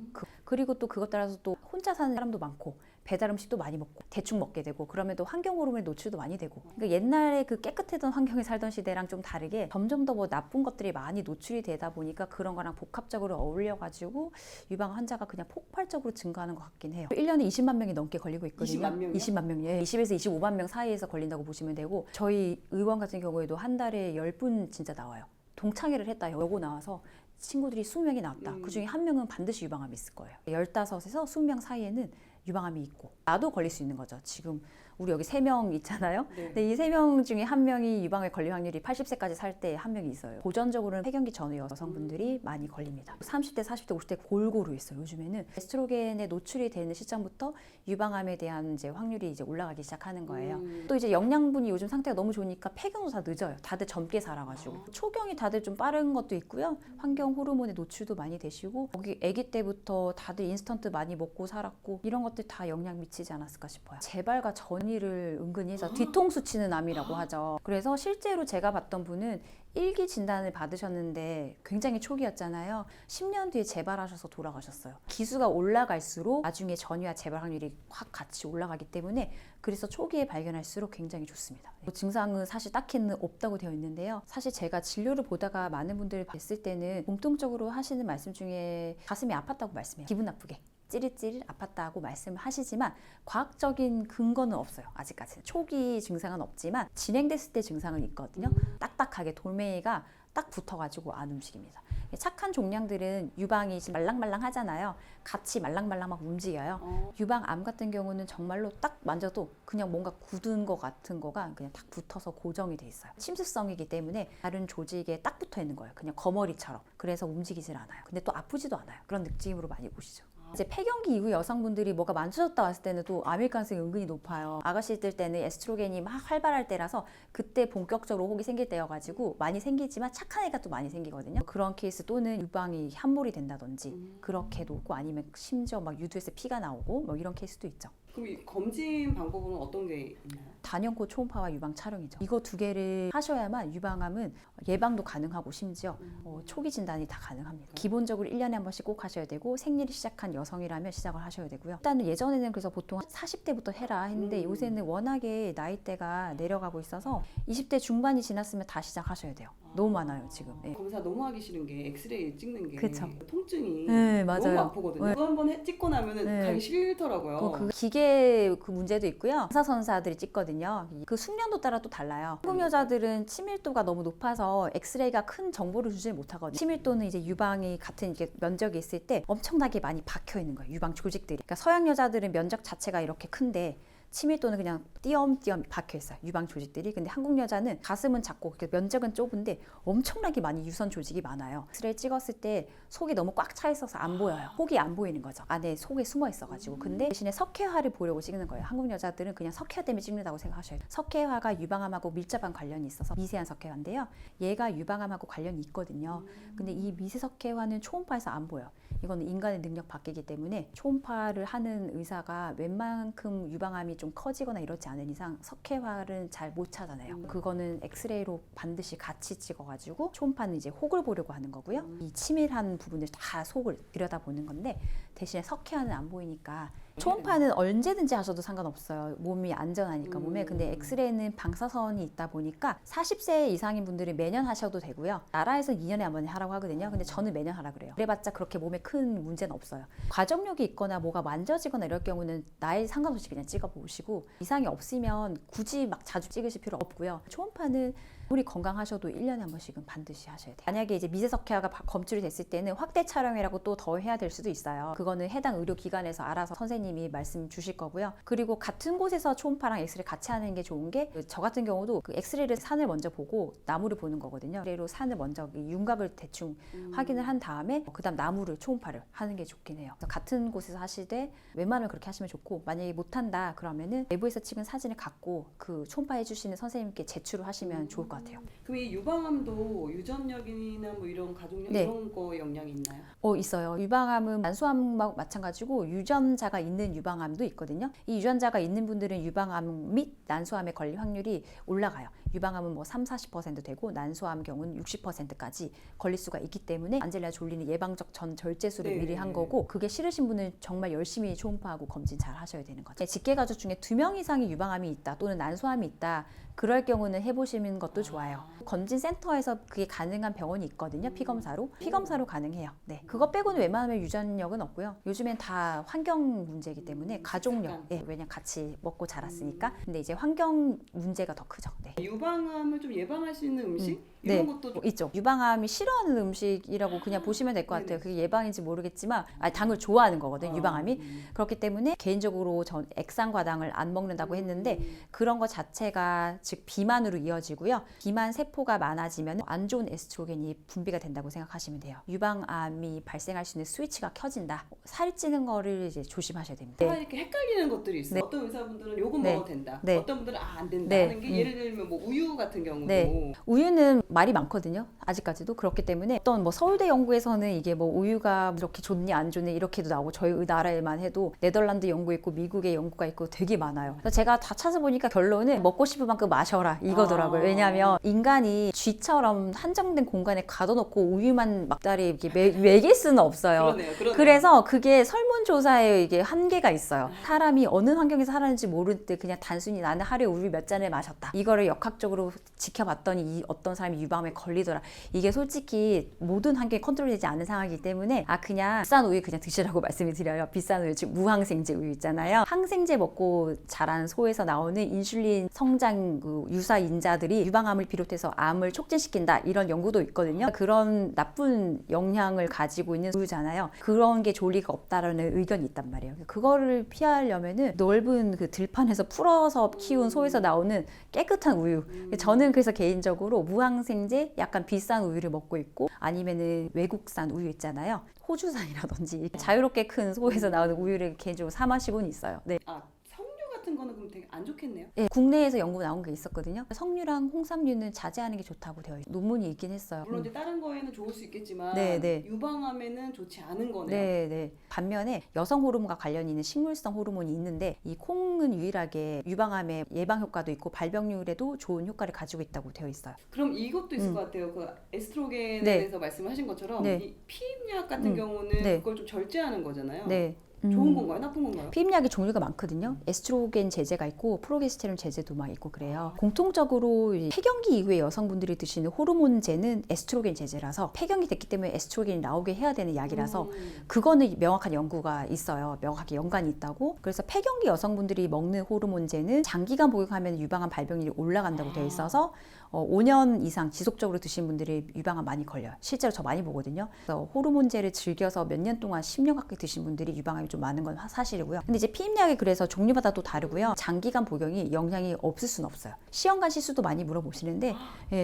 그리고 또 그것 따라서 또 혼자 사는 사람도 많고 배달 음식도 많이 먹고 대충 먹게 되고 그러면 또 환경 호르몬의 노출도 많이 되고 그러니까 옛날에 그 깨끗했던 환경에 살던 시대랑 좀 다르게 점점 더 뭐 나쁜 것들이 많이 노출이 되다 보니까 그런 거랑 복합적으로 어울려가지고 유방 환자가 그냥 폭발적으로 증가하는 것 같긴 해요. 1년에 20만 명이 넘게 걸리고 있거든요. 20만 명이요? 20만 명이에요. 20에서 25만 명 사이에서 걸린다고 보시면 되고 저희 의원 같은 경우에도 한 달에 10분 진짜 나와요. 동창회를 했다 여고 나와서 친구들이 20명이 나왔다. 그중에 한 명은 반드시 유방암이 있을 거예요. 15에서 20명 사이에는 유방암이 있고 나도 걸릴 수 있는 거죠. 지금 우리 여기 3명 있잖아요. 근데 이 3명 중에 한 명이 유방암에 걸릴 확률이 80세까지 살 때 한 명이 있어요. 고전적으로는 폐경기 전후 여성분들이 많이 걸립니다. 30대, 40대, 50대 골고루 있어요. 요즘에는 에스트로겐에 노출이 되는 시점부터 유방암에 대한 이제 확률이 이제 올라가기 시작하는 거예요. 또 이제 영양분이 요즘 상태가 너무 좋으니까 폐경도 다 늦어요. 다들 젊게 살아가지고 초경이 다들 좀 빠른 것도 있고요. 환경 호르몬의 노출도 많이 되시고 거기 아기 때부터 다들 인스턴트 많이 먹고 살았고 이런 것들 다 영향 미치지 않았을까 싶어요. 재발과 전이 정리를 은근히 해서 뒤통수 치는 암이라고 하죠. 그래서 실제로 제가 봤던 분은 1기 진단을 받으셨는데 굉장히 초기였잖아요. 10년 뒤에 재발하셔서 돌아가셨어요. 기수가 올라갈수록 나중에 전이와 재발 확률이 확 같이 올라가기 때문에 그래서 초기에 발견할수록 굉장히 좋습니다. 증상은 사실 딱히는 없다고 되어 있는데요. 사실 제가 진료를 보다가 많은 분들을 봤을 때는 공통적으로 하시는 말씀 중에 가슴이 아팠다고 말씀해요. 기분 나쁘게. 찌릿찌릿 아팠다고 말씀을 하시지만 과학적인 근거는 없어요. 아직까지는. 초기 증상은 없지만 진행됐을 때 증상은 있거든요. 딱딱하게 돌멩이가 딱 붙어가지고 안 움직입니다. 착한 종양들은 유방이 말랑말랑 하잖아요. 같이 말랑말랑 막 움직여요. 유방암 같은 경우는 정말로 딱 만져도 그냥 뭔가 굳은 거 같은 거가 그냥 딱 붙어서 고정이 돼 있어요. 침수성이기 때문에 다른 조직에 딱 붙어 있는 거예요. 그냥 거머리처럼. 그래서 움직이질 않아요. 근데 또 아프지도 않아요. 그런 느낌으로 많이 보시죠. 이제 폐경기 이후 여성분들이 뭐가 만져졌다 왔을 때는 또 암일 가능성이 은근히 높아요. 아가씨들 때는 에스트로겐이 막 활발할 때라서 그때 본격적으로 혹이 생길 때여가지고 많이 생기지만 착한 애가 또 많이 생기거든요. 그런 케이스 또는 유방이 함몰이 된다든지 그렇게도 있고 아니면 심지어 막 유두에서 피가 나오고 뭐 이런 케이스도 있죠. 그럼 이 검진 방법은 어떤 게 있나요? 단연코 초음파와 유방 촬영이죠. 이거 두 개를 하셔야만 유방암은 예방도 가능하고 심지어 초기 진단이 다 가능합니다. 기본적으로 1년에 한 번씩 꼭 하셔야 되고 생리를 시작한 여성이라면 시작을 하셔야 되고요. 일단은 예전에는 그래서 보통 40대부터 해라 했는데 요새는 워낙에 나이대가 내려가고 있어서 20대 중반이 지났으면 다 시작하셔야 돼요. 너무 많아요 지금. 네. 검사 너무 하기 싫은 게 엑스레이 찍는 게 그쵸. 통증이 네, 맞아요. 너무 아프거든요. 네. 그거 한번 찍고 나면은 네. 가기 싫더라고요. 그 기계 그 문제도 있고요. 의사선사들이 찍거든요. 그 숙련도 따라 또 달라요. 한국 여자들은 치밀도가 너무 높아서 엑스레이가 큰 정보를 주질 못하거든요. 치밀도는 이제 유방이 같은 이게 면적이 있을 때 엄청나게 많이 박혀 있는 거예요. 유방 조직들이. 그러니까 서양 여자들은 면적 자체가 이렇게 큰데 치밀도는 그냥 띄엄띄엄 박혀 있어요. 유방 조직들이. 근데 한국 여자는 가슴은 작고 면적은 좁은데 엄청나게 많이 유선 조직이 많아요. 엑스레이 찍었을 때 속이 너무 꽉 차 있어서 안 보여요. 속이 안 보이는 거죠. 안에 속에 숨어 있어가지고. 근데 대신에 석회화를 보려고 찍는 거예요. 한국 여자들은 그냥 석회화 때문에 찍는다고 생각하셔야 돼요. 석회화가 유방암하고 밀접한 관련이 있어서 미세한 석회화인데요. 얘가 유방암하고 관련이 있거든요. 근데 이 미세 석회화는 초음파에서 안 보여요. 이거는 인간의 능력 밖이기 때문에 초음파를 하는 의사가 웬만큼 유방암이 좀 커지거나 이렇지 않은 이상 석회화를 잘 못 찾아내요. 그거는 엑스레이로 반드시 같이 찍어가지고 초음파는 이제 혹을 보려고 하는 거고요. 이 치밀한 부분을 다 속을 들여다보는 건데 대신에 석회화는 안 보이니까 초음파는 언제든지 하셔도 상관없어요. 몸이 안전하니까 몸에. 근데 엑스레이는 방사선이 있다 보니까 40세 이상인 분들은 매년 하셔도 되고요. 나라에서 2년에 한 번 하라고 하거든요. 근데 저는 매년 하라 그래요. 그래봤자 그렇게 몸에 큰 문제는 없어요. 과정력이 있거나 뭐가 만져지거나 이럴 경우는 나이 상관없이 그냥 찍어보시고 이상이 없으면 굳이 막 자주 찍으실 필요 없고요. 초음파는 우리 건강하셔도 1년에 한 번씩은 반드시 하셔야 돼요. 만약에 이제 미세석회화가 검출이 됐을 때는 확대 촬영이라고 또 더 해야 될 수도 있어요. 그거는 해당 의료기관에서 알아서 선생님이 말씀 주실 거고요. 그리고 같은 곳에서 초음파랑 엑스레이 같이 하는 게 좋은 게 저 같은 경우도 그 엑스레이를 산을 먼저 보고 나무를 보는 거거든요. 엑스레이로 산을 먼저 윤곽을 대충 확인을 한 다음에 그다음 나무를 초음파를 하는 게 좋긴 해요. 그래서 같은 곳에서 하시되 웬만하면 그렇게 하시면 좋고 만약에 못한다 그러면은 내부에서 찍은 사진을 갖고 그 초음파 해주시는 선생님께 제출을 하시면 좋을 것 같아요. 그럼 이 유방암도 유전력이나 뭐 이런 가족력 네. 이런 거 영향이 있나요? 있어요. 유방암은 난소암과 마찬가지고 유전자가 있는 유방암도 있거든요. 이 유전자가 있는 분들은 유방암 및 난소암에 걸릴 확률이 올라가요. 유방암은 뭐 30-40% 되고 난소암 경우는 60%까지 걸릴 수가 있기 때문에 안젤리나 졸리는 예방적 전 절제술을 네. 미리 한 거고 그게 싫으신 분은 정말 열심히 초음파하고 검진 잘 하셔야 되는 거죠. 직계가족 중에 2명 이상이 유방암이 있다 또는 난소암이 있다 그럴 경우는 해보시는 것도 좋아요. 검진센터에서 그게 가능한 병원이 있거든요. 피검사로 가능해요. 네, 그거 빼고는 웬만하면 유전력은 없고요. 요즘엔 다 환경 문제이기 때문에 가족력, 왜냐면 같이 먹고 자랐으니까. 근데 이제 환경 문제가 더 크죠. 네. 유방암을 좀 예방할 수 있는 음식 이런 것도 좀 있죠. 유방암이 싫어하는 음식이라고 그냥 보시면 될 것 같아요. 그게 예방인지 모르겠지만 당을 좋아하는 거거든요. 유방암이. 그렇기 때문에 개인적으로 전 액상과당을 안 먹는다고 했는데 그런 거 자체가 즉 비만으로 이어지고요. 비만 세포가 많아지면 안 좋은 에스트로겐이 분비가 된다고 생각하시면 돼요. 유방암이 발생할 수 있는 스위치가 켜진다. 살이 찌는 거를 이제 조심하셔야 됩니다. 이렇게 헷갈리는 것들이 있어요. 네. 어떤 의사분들은 요거 네. 먹어도 된다. 네. 어떤 분들은 안 된다 네. 하는 게 예를 들면 뭐 우유 같은 경우도 네. 우유는 말이 많거든요. 아직까지도. 그렇기 때문에 어떤 뭐 서울대 연구에서는 이게 뭐 우유가 이렇게 좋니 안 좋니 이렇게도 나오고 저희 나라에만 해도 네덜란드 연구 있고 미국의 연구가 있고 되게 많아요. 그래서 제가 다 찾아보니까 결론은 먹고 싶은 만큼 마셔라 이거더라고요. 왜냐하면 인간이 쥐처럼 한정된 공간에 가둬놓고 우유만 막다리 이렇게 먹일 수는 없어요. 그러네요. 그래서 그게 설문조사에 이게 한계가 있어요. 사람이 어느 환경에서 살았는지 모를 때 그냥 단순히 나는 하루에 우유 몇 잔을 마셨다. 이거를 역학적으로 지켜봤더니 어떤 사람이 유방암에 걸리더라. 이게 솔직히 모든 환경이 컨트롤되지 않은 상황이기 때문에 그냥 비싼 우유 그냥 드시라고 말씀을 드려요. 비싼 우유, 즉 무항생제 우유 있잖아요. 항생제 먹고 자란 소에서 나오는 인슐린 성장 유사인자들이 유방암을 비롯해서 암을 촉진시킨다. 이런 연구도 있거든요. 그런 나쁜 영향을 가지고 있는 우유잖아요. 그런 게 조리가 없다라는 의견이 있단 말이에요. 그거를 피하려면은 넓은 그 들판에서 풀어서 키운 소에서 나오는 깨끗한 우유. 저는 그래서 개인적으로 무항생제 약간 비싼 우유를 먹고 있고 아니면은 외국산 우유 있잖아요. 호주산이라든지 자유롭게 큰 소에서 나오는 우유를 개인적으로 사 마시고는 있어요. 네. 석류 같은 거는 그럼 되게 안 좋겠네요. 네, 국내에서 연구 나온 게 있었거든요. 석류랑 홍삼류는 자제하는 게 좋다고 되어 있어요. 논문이 있긴 했어요. 물론 이제 다른 거에는 좋을 수 있겠지만 네. 유방암에는 좋지 않은 거네요. 네. 반면에 여성 호르몬과 관련이 있는 식물성 호르몬이 있는데 이 콩은 유일하게 유방암의 예방 효과도 있고 발병률에도 좋은 효과를 가지고 있다고 되어 있어요. 그럼 이것도 있을 것 같아요. 그 에스트로겐에 네. 대해서 말씀하신 것처럼 네. 이 피임약 같은 경우는 네. 그걸 좀 절제하는 거잖아요. 네. 좋은 건가요? 나쁜 건가요? 피임약이 종류가 많거든요. 에스트로겐 제제가 있고 프로게스테론 제제도 막 있고 그래요. 공통적으로 이 폐경기 이후에 여성분들이 드시는 호르몬제는 에스트로겐 제제라서 폐경이 됐기 때문에 에스트로겐이 나오게 해야 되는 약이라서 그거는 명확한 연구가 있어요. 명확하게 연관이 있다고. 그래서 폐경기 여성분들이 먹는 호르몬제는 장기간 복용하면 유방암 발병률이 올라간다고 되어 있어서 5년 이상 지속적으로 드신 분들이 유방암 많이 걸려요. 실제로 저 많이 보거든요. 그래서 호르몬제를 즐겨서 몇 년 동안 10년 가까이 드신 분들이 유방암이 좀 많은 건 사실이고요. 근데 이제 피임약이 그래서 종류마다 또 다르고요. 장기간 복용이 영향이 없을 수는 없어요. 시험관 시수도 많이 물어보시는데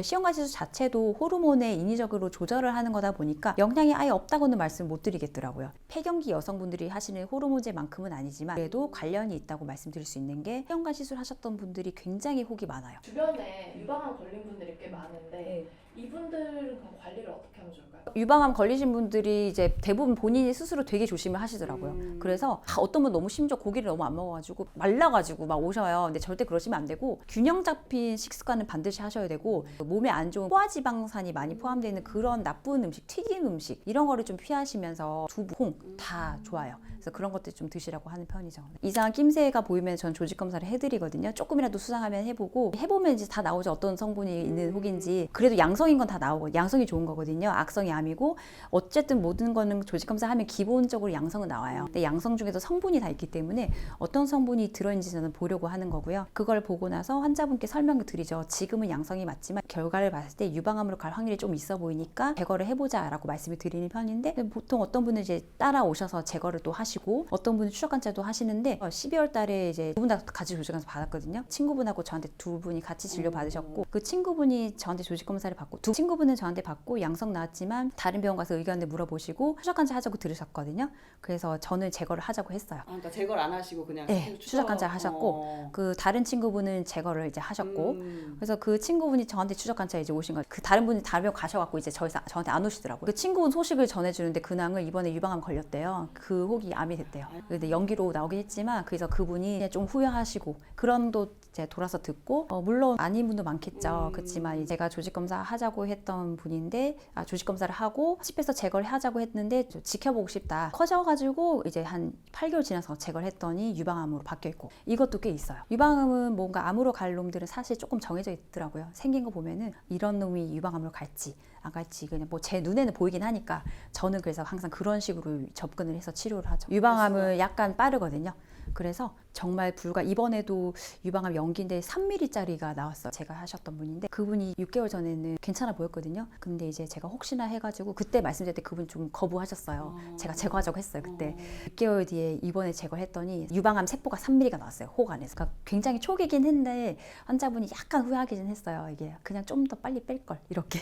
시험관 시수 자체도 호르몬에 인위적으로 조절을 하는 거다 보니까 영향이 아예 없다고는 말씀 못 드리겠더라고요. 폐경기 여성분들이 하시는 호르몬제만큼은 아니지만 그래도 관련이 있다고 말씀드릴 수 있는 게 시험관 시술 하셨던 분들이 굉장히 혹이 많아요. 주변에 유방암 걸린 분들이 꽤 많은데 이분들은 그럼 관리를 어떻게 하면 좋을까요? 유방암 걸리신 분들이 이제 대부분 본인이 스스로 되게 조심을 하시더라고요. 그래서 어떤 분 너무 심지어 고기를 너무 안 먹어가지고 말라가지고 막 오셔요. 근데 절대 그러시면 안 되고 균형 잡힌 식습관은 반드시 하셔야 되고 몸에 안 좋은 포화지방산이 많이 포함되어 있는 그런 나쁜 음식, 튀긴 음식 이런 거를 좀 피하시면서 두부, 콩 다 좋아요. 그래서 그런 것들 좀 드시라고 하는 편이죠. 이상한 낌새가 보이면 전 조직 검사를 해드리거든요. 조금이라도 수상하면 해보면 이제 다 나오죠. 어떤 성분이 있는 혹인지. 그래도 양성인 건 다 나오고 양성이 좋은 거거든요. 악성이 암이고 어쨌든 모든 거는 조직 검사하면 기본적으로 양성은 나와요. 근데 양성 중에도 성분이 다 있기 때문에 어떤 성분이 들어있는지 저는 보려고 하는 거고요. 그걸 보고 나서 환자분께 설명을 드리죠. 지금은 양성이 맞지만 결과를 봤을 때 유방암으로 갈 확률이 좀 있어 보이니까 제거를 해보자라고 말씀을 드리는 편인데 보통 어떤 분은 이제 따라오셔서 제거를 또 하시고 어떤 분은 추적관찰도 하시는데 12월 달에 이제 두 분 다 같이 조직검사 받았거든요. 친구분하고 저한테 두 분이 같이 진료 받으셨고 그 친구분이 저한테 조직검사를 받고 두 친구분은 저한테 받고 양성 나왔지만 다른 병원 가서 의견을 물어보시고 추적관찰 하자고 들으셨거든요. 그래서 저는 제거를 하자고 했어요. 그러니까 제거를 안 하시고 그냥 추적관찰 하셨고 그 다른 친구분은 제거를 이제 하셨고 그래서 그 친구분이 저한테 추적관찰 이제 오신 거예요. 그 다른 분이 다른 병원 가셔갖고 이제 저한테 안 오시더라고요. 그 친구분 소식을 전해주는데 근황을 이번에 유방암 걸렸대요. 그 혹이 암이 됐대요. 근데 연기로 나오긴 했지만 그래서 그분이 좀 후회하시고 그런 도 이제 돌아서 듣고 물론 아닌 분도 많겠죠. 그렇지만 제가 조직검사 하자고 했던 분인데 조직검사를 하고 집에서 제거를 하자고 했는데 좀 지켜보고 싶다 커져가지고 이제 한 8개월 지나서 제거를 했더니 유방암으로 바뀌어있고 이것도 꽤 있어요. 유방암은 뭔가 암으로 갈 놈들은 사실 조금 정해져 있더라고요. 생긴 거 보면은 이런 놈이 유방암으로 갈지 안 갈지 그냥 뭐 제 눈에는 보이긴 하니까 저는 그래서 항상 그런 식으로 접근을 해서 치료를 하죠. 유방암은 약간 빠르거든요. 그래서 정말 이번에도 유방암 연기인데 3mm짜리가 나왔어요. 제가 하셨던 분인데 그분이 6개월 전에는 괜찮아 보였거든요. 근데 이제 제가 혹시나 해가지고 그때 말씀드릴 때 그분 좀 거부하셨어요. 제가 제거하자고 했어요. 그때 6개월 뒤에 이번에 제거했더니 유방암 세포가 3mm가 나왔어요. 혹 안에서. 그러니까 굉장히 초기긴 했는데 환자분이 약간 후회하긴 했어요. 이게 그냥 좀 더 빨리 뺄 걸 이렇게.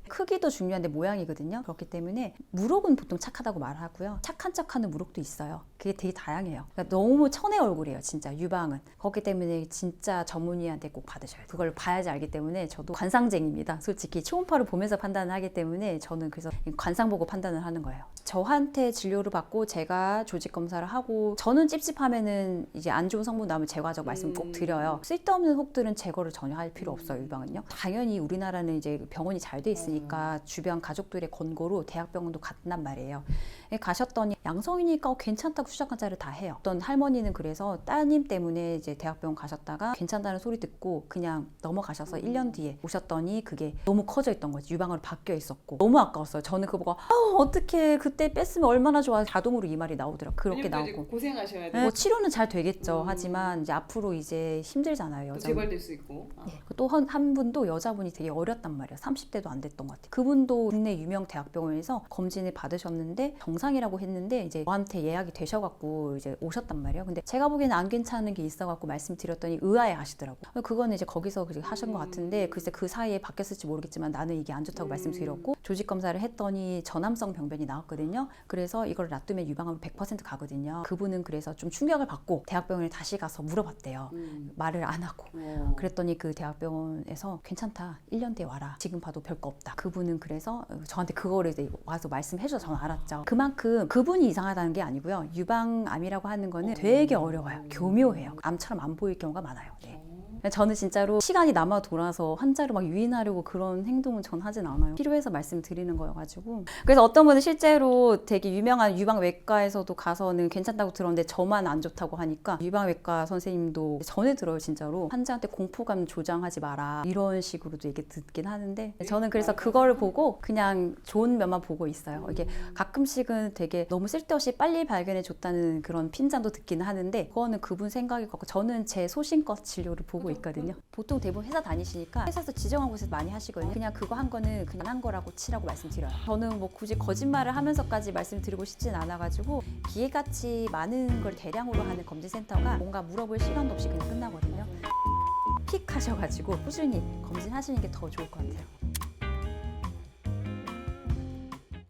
크기도 중요한데 모양이거든요. 그렇기 때문에 무록은 보통 착하다고 말하고요. 착한 척하는 무록도 있어요. 그게 되게 다양해요. 그러니까 너무 천의 얼굴이에요. 진짜 유방은. 그렇기 때문에 진짜 전문의한테 꼭 받으셔야 돼요. 그걸 봐야지 알기 때문에 저도 관상쟁입니다. 솔직히 초음파를 보면서 판단을 하기 때문에 저는 그래서 관상 보고 판단을 하는 거예요. 저한테 진료를 받고 제가 조직 검사를 하고 저는 찝찝하면은 이제 안 좋은 성분 나오면 제과적 말씀 꼭 드려요. 쓸데없는 혹들은 제거를 전혀 할 필요 없어요. 유방은요. 당연히 우리나라는 이제 병원이 잘 돼 있으니까 주변 가족들의 권고로 대학병원도 갔단 말이에요. 가셨더니 양성이니까 괜찮다고 수정환자를 다 해요. 어떤 할머니는 그래서 따님 때문에 이제 대학병원 가셨다가 괜찮다는 소리 듣고 그냥 넘어가셔서 1년 뒤에 오셨더니 그게 너무 커져 있던 거지. 유방으로 바뀌어 있었고 너무 아까웠어요. 저는 그거 보고 어떻게 그때 뺐으면 얼마나 좋아. 자동으로 이 말이 나오더라고요. 그렇게 나오고 고생하셔야 돼요. 뭐 치료는 잘 되겠죠. 하지만 이제 앞으로 이제 힘들잖아요. 여자 재발될 수 있고. 또 한 분도 여자분이 되게 어렸단 말이에요. 30대도 안 됐던 것 같아요. 그분도 국내 유명 대학병원에서 검진을 받으셨는데 정상이라고 했는데 이제 저한테 예약이 되셔갖고 이제 오셨단 말이에요. 근데 제가 보기에는 안 괜찮은 게 있어갖고 말씀드렸더니 의아해 하시더라고요. 그거는 이제 거기서 하신 것 같은데 글쎄 그 사이에 바뀌었을지 모르겠지만 나는 이게 안 좋다고 말씀드렸고 조직 검사를 했더니 전암성 병변이 나왔거든요. 그래서 이걸 놔두면 유방암으로 100% 가거든요. 그분은 그래서 좀 충격을 받고 대학병원에 다시 가서 물어봤대요. 말을 안 하고. 그랬더니 그 대학병원에서 괜찮다. 1년 뒤에 와라. 지금 봐도 별거 없다. 그분은 그래서 저한테 그거를 이제 와서 말씀해줘서 저는 알았죠. 그만큼 그분이 이상하다는 게 아니고요. 유방암이라고 하는 거는 되게 어려워요. 교묘해요. 암처럼 안 보일 경우가 많아요. 네. 저는 진짜로 시간이 남아 돌아서 환자를 막 유인하려고 그런 행동은 전 하진 않아요. 필요해서 말씀드리는 거여가지고. 그래서 어떤 분은 실제로 되게 유명한 유방외과에서도 가서는 괜찮다고 들었는데 저만 안 좋다고 하니까 유방외과 선생님도 전에 들어요. 진짜로 환자한테 공포감 조장하지 마라 이런 식으로도 얘기 듣긴 하는데 저는 그래서 그거를 보고 그냥 좋은 면만 보고 있어요. 이게 가끔씩은 되게 너무 쓸데없이 빨리 발견해 줬다는 그런 핀잔도 듣긴 하는데 그거는 그분 생각일 것 같고 저는 제 소신껏 진료를 보고 있거든요. 보통 대부분 회사 다니시니까 회사에서 지정한 곳에서 많이 하시거든요. 그냥 그거 한 거는 그냥 한 거라고 치라고 말씀드려요. 저는 뭐 굳이 거짓말을 하면서까지 말씀드리고 싶진 않아가지고 기계같이 많은 걸 대량으로 하는 검진센터가 뭔가 물어볼 시간도 없이 그냥 끝나거든요. 픽 하셔가지고 꾸준히 검진하시는 게 더 좋을 것 같아요.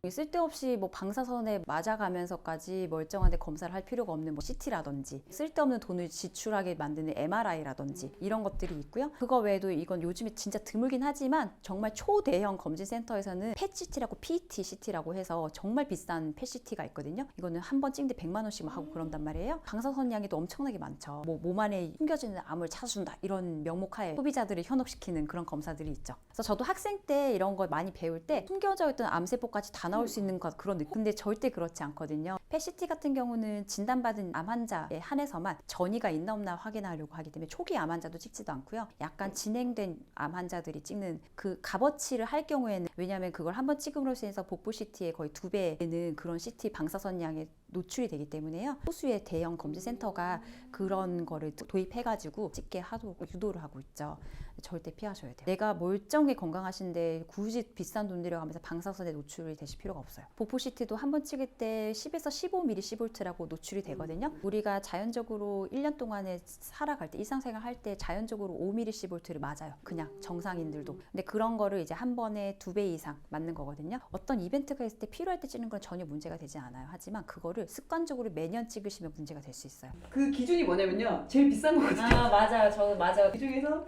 쓸데없이 뭐 방사선에 맞아가면서까지 멀쩡한데 검사를 할 필요가 없는 뭐 CT라든지 쓸데없는 돈을 지출하게 만드는 MRI라든지 이런 것들이 있고요. 그거 외에도 이건 요즘에 진짜 드물긴 하지만 정말 초대형 검진센터에서는 PET-CT라고 PET-CT라고 해서 정말 비싼 PET-CT가 있거든요. 이거는 한 번 찍는데 100만 원씩 하고 그런단 말이에요. 방사선 양이 또 엄청나게 많죠. 뭐 몸 안에 숨겨지는 암을 찾아준다 이런 명목하에 소비자들을 현혹시키는 그런 검사들이 있죠. 그래서 저도 학생 때 이런 걸 많이 배울 때 숨겨져 있던 암세포까지 다 나올 수 있는 것 그런 느낌. 근데 절대 그렇지 않거든요. PET-CT 같은 경우는 진단받은 암 환자에 한해서만 전이가 있나 없나 확인하려고 하기 때문에 초기 암 환자도 찍지도 않고요. 약간 진행된 암 환자들이 찍는 그 값어치를 할 경우에는 왜냐하면 그걸 한번 찍음으로써 해서 복부 CT의 거의 2배는 그런 CT 방사선 양에 노출이 되기 때문에요. 소수의 대형 검진센터가 그런 거를 도입해가지고 찍게 하도록 유도를 하고 있죠. 절대 피하셔야 돼요. 내가 멀쩡히 건강하신데 굳이 비싼 돈 들여가면서 방사선에 노출이 되실 필요가 없어요. 복부 CT도 한번 찍을 때 10에서 15mSV라고 노출이 되거든요. 우리가 자연적으로 1년 동안에 살아갈 때 일상생활 할 때 자연적으로 5mSV를 맞아요. 그냥 정상인들도. 근데 그런 거를 이제 한 번에 2배 이상 맞는 거거든요. 어떤 이벤트가 있을 때 필요할 때 찍는 건 전혀 문제가 되지 않아요. 하지만 그거를 습관적으로 매년 찍으시면 문제가 될 수 있어요. 그 기준이 뭐냐면요. 제일 비싼 거거든요. 맞아요. 저는 맞아요. 그 중에서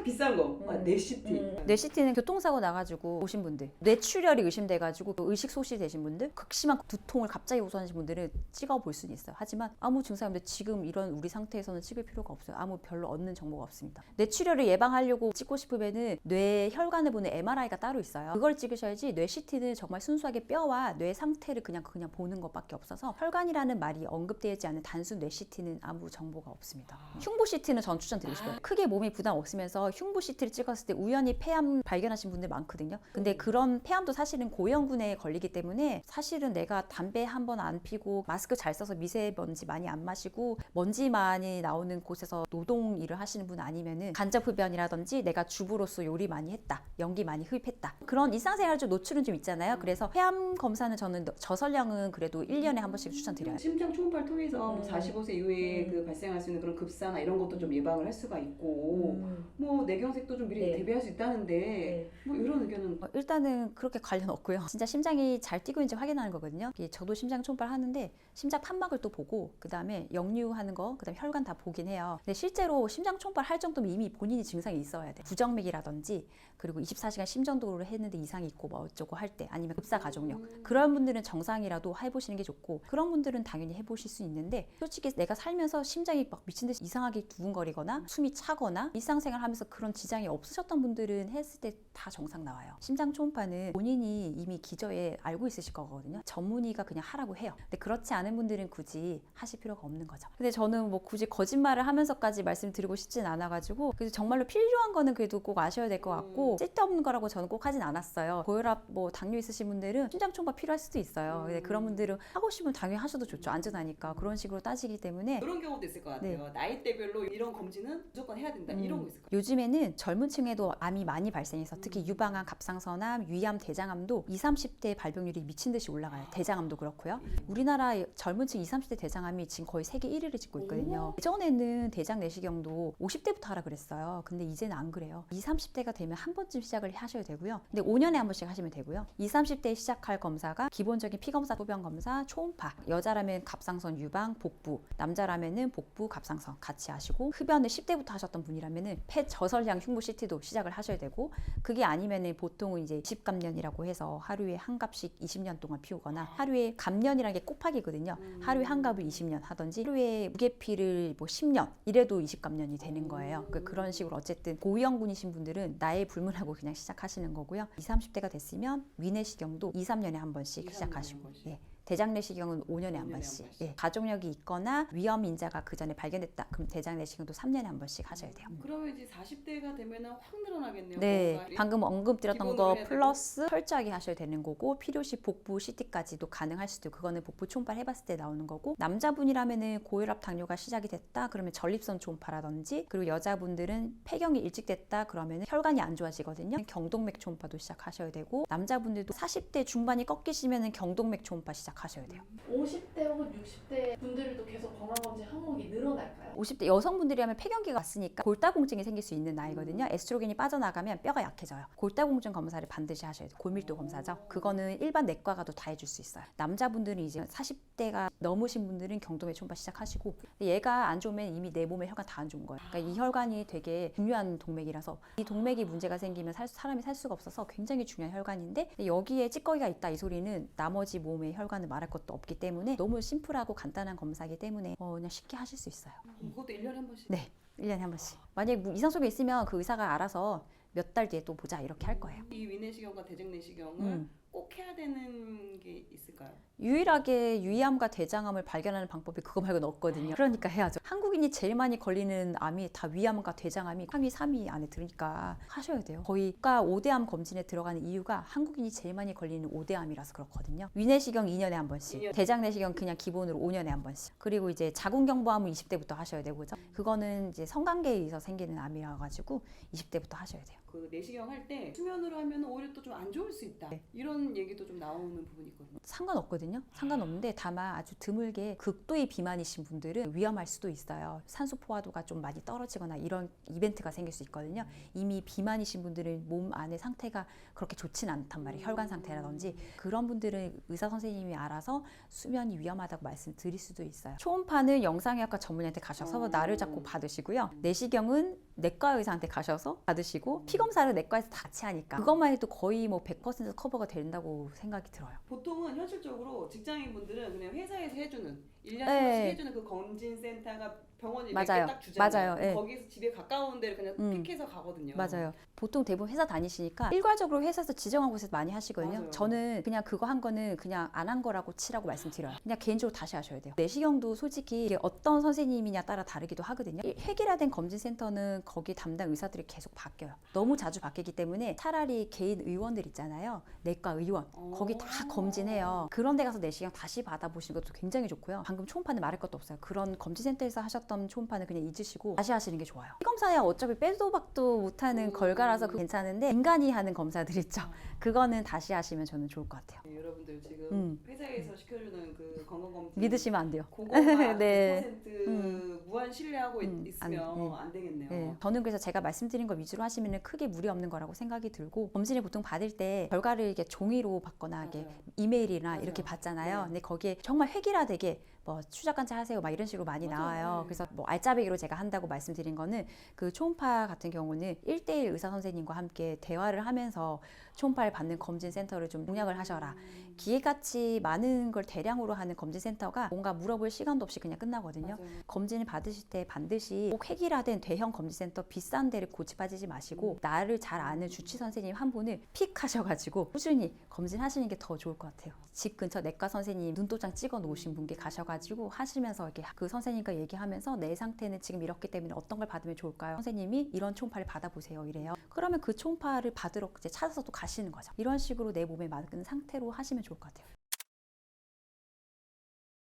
비싼 거. 뇌CT. 뇌CT는 교통사고 나가지고 오신 분들, 뇌출혈이 의심돼가지고 의식 소실 되신 분들, 극심한 두통을 갑자기 호소하신 분들은 찍어볼 수는 있어요. 하지만 아무 증상이 없는데 지금 이런 우리 상태에서는 찍을 필요가 없어요. 아무 별로 얻는 정보가 없습니다. 뇌출혈을 예방하려고 찍고 싶으면은 뇌 혈관을 보는 MRI가 따로 있어요. 그걸 찍으셔야지 뇌CT는 정말 순수하게 뼈와 뇌 상태를 그냥 보는 것밖에 없어서 혈관이라는 말이 언급되지 않는 단순 뇌CT는 아무 정보가 없습니다. 흉부CT는 전 추천드리고 싶어요. 크게 몸이 부담 없으면서 흉부CT를 찍었을 때 우연히 폐암 발견하신 분들 많거든요. 근데 그런 폐암도 사실은 고형군에 걸리기 때문에 사실은 내가 담배 한 번 안 피고 마스크 잘 써서 미세먼지 많이 안 마시고 먼지 많이 나오는 곳에서 노동 일을 하시는 분 아니면은 간접흡연이라든지 내가 주부로서 요리 많이 했다, 연기 많이 흡입했다 그런 일상생활 좀 노출은 좀 있잖아요. 그래서 폐암 검사는 저는 저설량은 그래도 1년에 한 한 번씩 추천드려요. 심장 초음파를 통해서 45세 이후에 그 발생할 수 있는 그런 급사나 이런 것도 좀 예방을 할 수가 있고 뭐 뇌경색도 좀 미리 대비할 수 있다는데 뭐 이런 의견은 일단은 그렇게 관련 없고요. 진짜 심장이 잘 뛰고 있는지 확인하는 거거든요. 저도 심장 초음파를 하는데 심장 판막을 또 보고 그 다음에 역류하는 거, 그 다음에 혈관 다 보긴 해요. 근데 실제로 심장 초음파를 할 정도면 이미 본인이 증상이 있어야 돼. 부정맥이라든지 그리고 24시간 심전도를 했는데 이상이 있고 뭐 어쩌고 할 때, 아니면 급사 가족력, 그런 분들은 정상이라도 해보시는 게 좋고, 그런 분들은 당연히 해보실 수 있는데, 솔직히 내가 살면서 심장이 막 미친 듯이 이상하게 두근거리거나 숨이 차거나 일상생활 하면서 그런 지장이 없으셨던 분들은 했을 때 다 정상 나와요. 심장 초음파는 본인이 이미 기저에 알고 있으실 거거든요. 전문의가 그냥 하라고 해요. 근데 그렇지 않은 분들은 굳이 하실 필요가 없는 거죠. 근데 저는 뭐 굳이 거짓말을 하면서까지 말씀드리고 싶진 않아가지고, 그래서 정말로 필요한 거는 그래도 꼭 아셔야 될 것 같고, 쓸데없는 거라고 저는 꼭 하진 않았어요. 고혈압, 뭐 당뇨 있으신 분들은 심장 초음파 필요할 수도 있어요. 근데 그런 분들은 하고 싶으면 당연히 하셔도 좋죠. 안전하니까. 그런 식으로 따지기 때문에. 그런 경우도 있을 것 같아요. 나이대별로 이런 검진은 무조건 해야 된다. 이런 거 있을 것 같아요. 요즘에는 젊은 층에도 암이 많이 발생해서 특히 유방암, 갑상선암, 위암, 대장암도 20, 30대 발병률이 미친 듯이 올라가요. 대장암도 그렇고요. 우리나라 젊은 층 20, 30대 대장암이 지금 거의 세계 1위를 찍고 있거든요. 예전에는 대장 내시경도 50대부터 하라 그랬어요. 근데 이제는 안 그래요. 20, 30대가 되면 한 번쯤 시작을 하셔야 되고요. 근데 5년에 한 번씩 하시면 되고요. 20, 30대에 시작할 검사가 기본적인 피검사, 소변검사, 초음파. 여자라면 갑상선, 유방, 복부. 남자라면은 복부, 갑상선 같이 하시고, 흡연을 10대부터 하셨던 분이라면은 폐 저설량 흉부 CT도 시작을 하셔야 되고, 그게 아니면은 보통은 이제 20감년이라고 해서 하루에 한 갑씩 20년 동안 피우거나, 하루에 감년이라는 게 곱하기거든요. 하루에 한 갑을 20년 하든지, 하루에 무게피를 뭐 10년 이래도 20감년이 되는 거예요. 그런 식으로 어쨌든 고위험군이신 분들은 나에 불문하고 그냥 시작하시는 거고요. 20, 30대가 됐으면 위내시경도 2, 3년에 한 번씩 시작하시고, 예. 대장 내시경은 5년에 한 번씩. 예. 가족력이 있거나 위험 인자가 그 전에 발견됐다. 그럼 대장 내시경도 3년에 한 번씩 하셔야 돼요. 그러면 이제 40대가 되면은 확 늘어나겠네요. 네, 방금 언급드렸던 거 플러스 되고. 철저하게 하셔야 되는 거고, 필요시 복부 CT까지도 가능할 수도 있고, 그거는 복부 초음파를 해봤을 때 나오는 거고, 남자분이라면은 고혈압 당뇨가 시작이 됐다 그러면 전립선 초음파라든지, 그리고 여자분들은 폐경이 일찍 됐다 그러면 혈관이 안 좋아지거든요. 경동맥 초음파도 시작하셔야 되고, 남자분들도 40대 중반이 꺾이시면은 경동맥 초음파 시작하셔야 돼요. 50대 혹은 60대 분들도 계속 건강검진 항목이 늘어날까요? 50대 여성분들이라면 폐경기가 왔으니까 골다공증이 생길 수 있는 나이거든요. 에스트로겐이 빠져나가면 뼈가 약해져요. 골다공증 검사를 반드시 하셔야 돼요. 골밀도 검사죠. 그거는 일반 내과가도 다 해줄 수 있어요. 남자분들은 이제 40대가 넘으신 분들은 경동맥 초음파 시작하시고, 얘가 안 좋으면 이미 내 몸의 혈관 다 안 좋은 거예요. 그러니까 이 혈관이 되게 중요한 동맥이라서, 이 동맥이 문제가 생기면 사람이 살 수가 없어서 굉장히 중요한 혈관인데, 여기에 찌꺼기가 있다 이 소리는 나머지 몸의 혈관을 말할 것도 없기 때문에 너무 심플하고 간단한 검사이기 때문에 그냥 쉽게 하실 수 있어요. 그것도 1년에 한 번씩? 네, 1년에 한 번씩. 만약에 뭐 이상 소견 있으면 그 의사가 알아서 몇 달 뒤에 또 보자 이렇게 할 거예요. 이 위내시경과 대장내시경을 꼭 해야 되는 게 있을까요? 유일하게 위암과 대장암을 발견하는 방법이 그거 말고는 없거든요. 그러니까 해야죠. 한국인이 제일 많이 걸리는 암이 다 위암과 대장암이 상위 3위 안에 들으니까 하셔야 돼요. 거의 국가 5대암 검진에 들어가는 이유가 한국인이 제일 많이 걸리는 5대암이라서 그렇거든요. 위내시경 2년에 한 번씩, 대장내시경 그냥 기본으로 5년에 한 번씩. 그리고 이제 자궁경부암은 20대부터 하셔야 되고, 그거는 이제 성관계에 의해서 생기는 암이라 가지고 20대부터 하셔야 돼요. 그 내시경 할 때 수면으로 하면 오히려 또 좀 안 좋을 수 있다. 이런 얘기도 좀 나오는 부분이 있거든요. 상관없거든요. 상관없는데 다만 아주 드물게 극도의 비만이신 분들은 위험할 수도 있어요. 산소 포화도가 좀 많이 떨어지거나 이런 이벤트가 생길 수 있거든요. 이미 비만이신 분들은 몸 안의 상태가 그렇게 좋진 않단 말이에요. 혈관 상태라든지. 그런 분들은 의사 선생님이 알아서 수면이 위험하다고 말씀드릴 수도 있어요. 초음파는 영상의학과 전문의한테 가셔서 나를 잡고 받으시고요. 내시경은 내과 의사한테 가셔서 받으시고, 피검사를 내과에서 다 같이 하니까 그것만 해도 거의 뭐 100% 커버가 된다고 생각이 들어요. 보통은 현실적으로 직장인분들은 그냥 회사에서 해주는 1년에 한 번씩 해주는 그 검진센터가 병원이 몇 개 딱 주잖아요. 맞아요. 거기서 집에 가까운 데를 그냥 픽해서 가거든요. 맞아요. 보통 대부분 회사 다니시니까 일괄적으로 회사에서 지정한 곳에서 많이 하시거든요. 맞아요. 저는 그냥 그거 한 거는 그냥 안 한 거라고 치라고 말씀드려요. 그냥 개인적으로 다시 하셔야 돼요. 내시경도 솔직히 이게 어떤 선생님이냐 따라 다르기도 하거든요. 획일화된 검진센터는 거기 담당 의사들이 계속 바뀌어요. 너무 자주 바뀌기 때문에 차라리 개인 의원들 있잖아요. 내과 의원. 거기 다 검진해요. 그런 데 가서 내시경 다시 받아보시는 것도 굉장히 좋고요. 방금 초음파는 말할 것도 없어요. 그런 검진센터에서 하셨던 하셨던 초음파는 그냥 잊으시고 다시 하시는 게 좋아요. 피 검사야 어차피 빼도 박도 못하는 결과라서 괜찮은데 인간이 하는 검사들 있죠. 그거는 다시 하시면 저는 좋을 것 같아요. 네, 여러분들 지금 회사에서 시켜주는 그 건강검진 믿으시면 안 돼요. 그거만 네. 100% 무한 신뢰하고 있으면 안 되겠네요. 네. 저는 그래서 제가 말씀드린 거 위주로 하시면 크게 무리 없는 거라고 생각이 들고, 검진을 보통 받을 때 결과를 이렇게 종이로 받거나 이렇게 이메일이나 맞아요. 이렇게 받잖아요. 네. 근데 거기에 정말 획일화되게 뭐 추적관찰 하세요 막 이런 식으로 많이 맞아요. 나와요. 네. 그래서 뭐 알짜배기로 제가 한다고 말씀드린 거는 그 초음파 같은 경우는 1대1 의사 선생님과 함께 대화를 하면서 초음파를 받는 검진센터를 좀 공략을 하셔라. 기계같이 많은 걸 대량으로 하는 검진센터가 뭔가 물어볼 시간도 없이 그냥 끝나거든요. 맞아요. 검진을 받으실 때 반드시 꼭 획일화된 대형 검진센터 비싼 데를 고집하지 마시고 나를 잘 아는 주치 선생님 한 분을 픽 하셔가지고 꾸준히 검진하시는 게 더 좋을 것 같아요. 집 근처 내과 선생님 눈도장 찍어 놓으신 분께 가셔가지고 하시면서 이렇게 그 선생님과 얘기하면서 내 상태는 지금 이렇기 때문에 어떤 걸 받으면 좋을까요? 선생님이 이런 초음파를 받아보세요 이래요. 그러면 그 초음파를 받으러 이제 찾아서 또 가시는 거죠. 이런 식으로 내 몸에 맞는 상태로 하시면 좋을 것 같아요.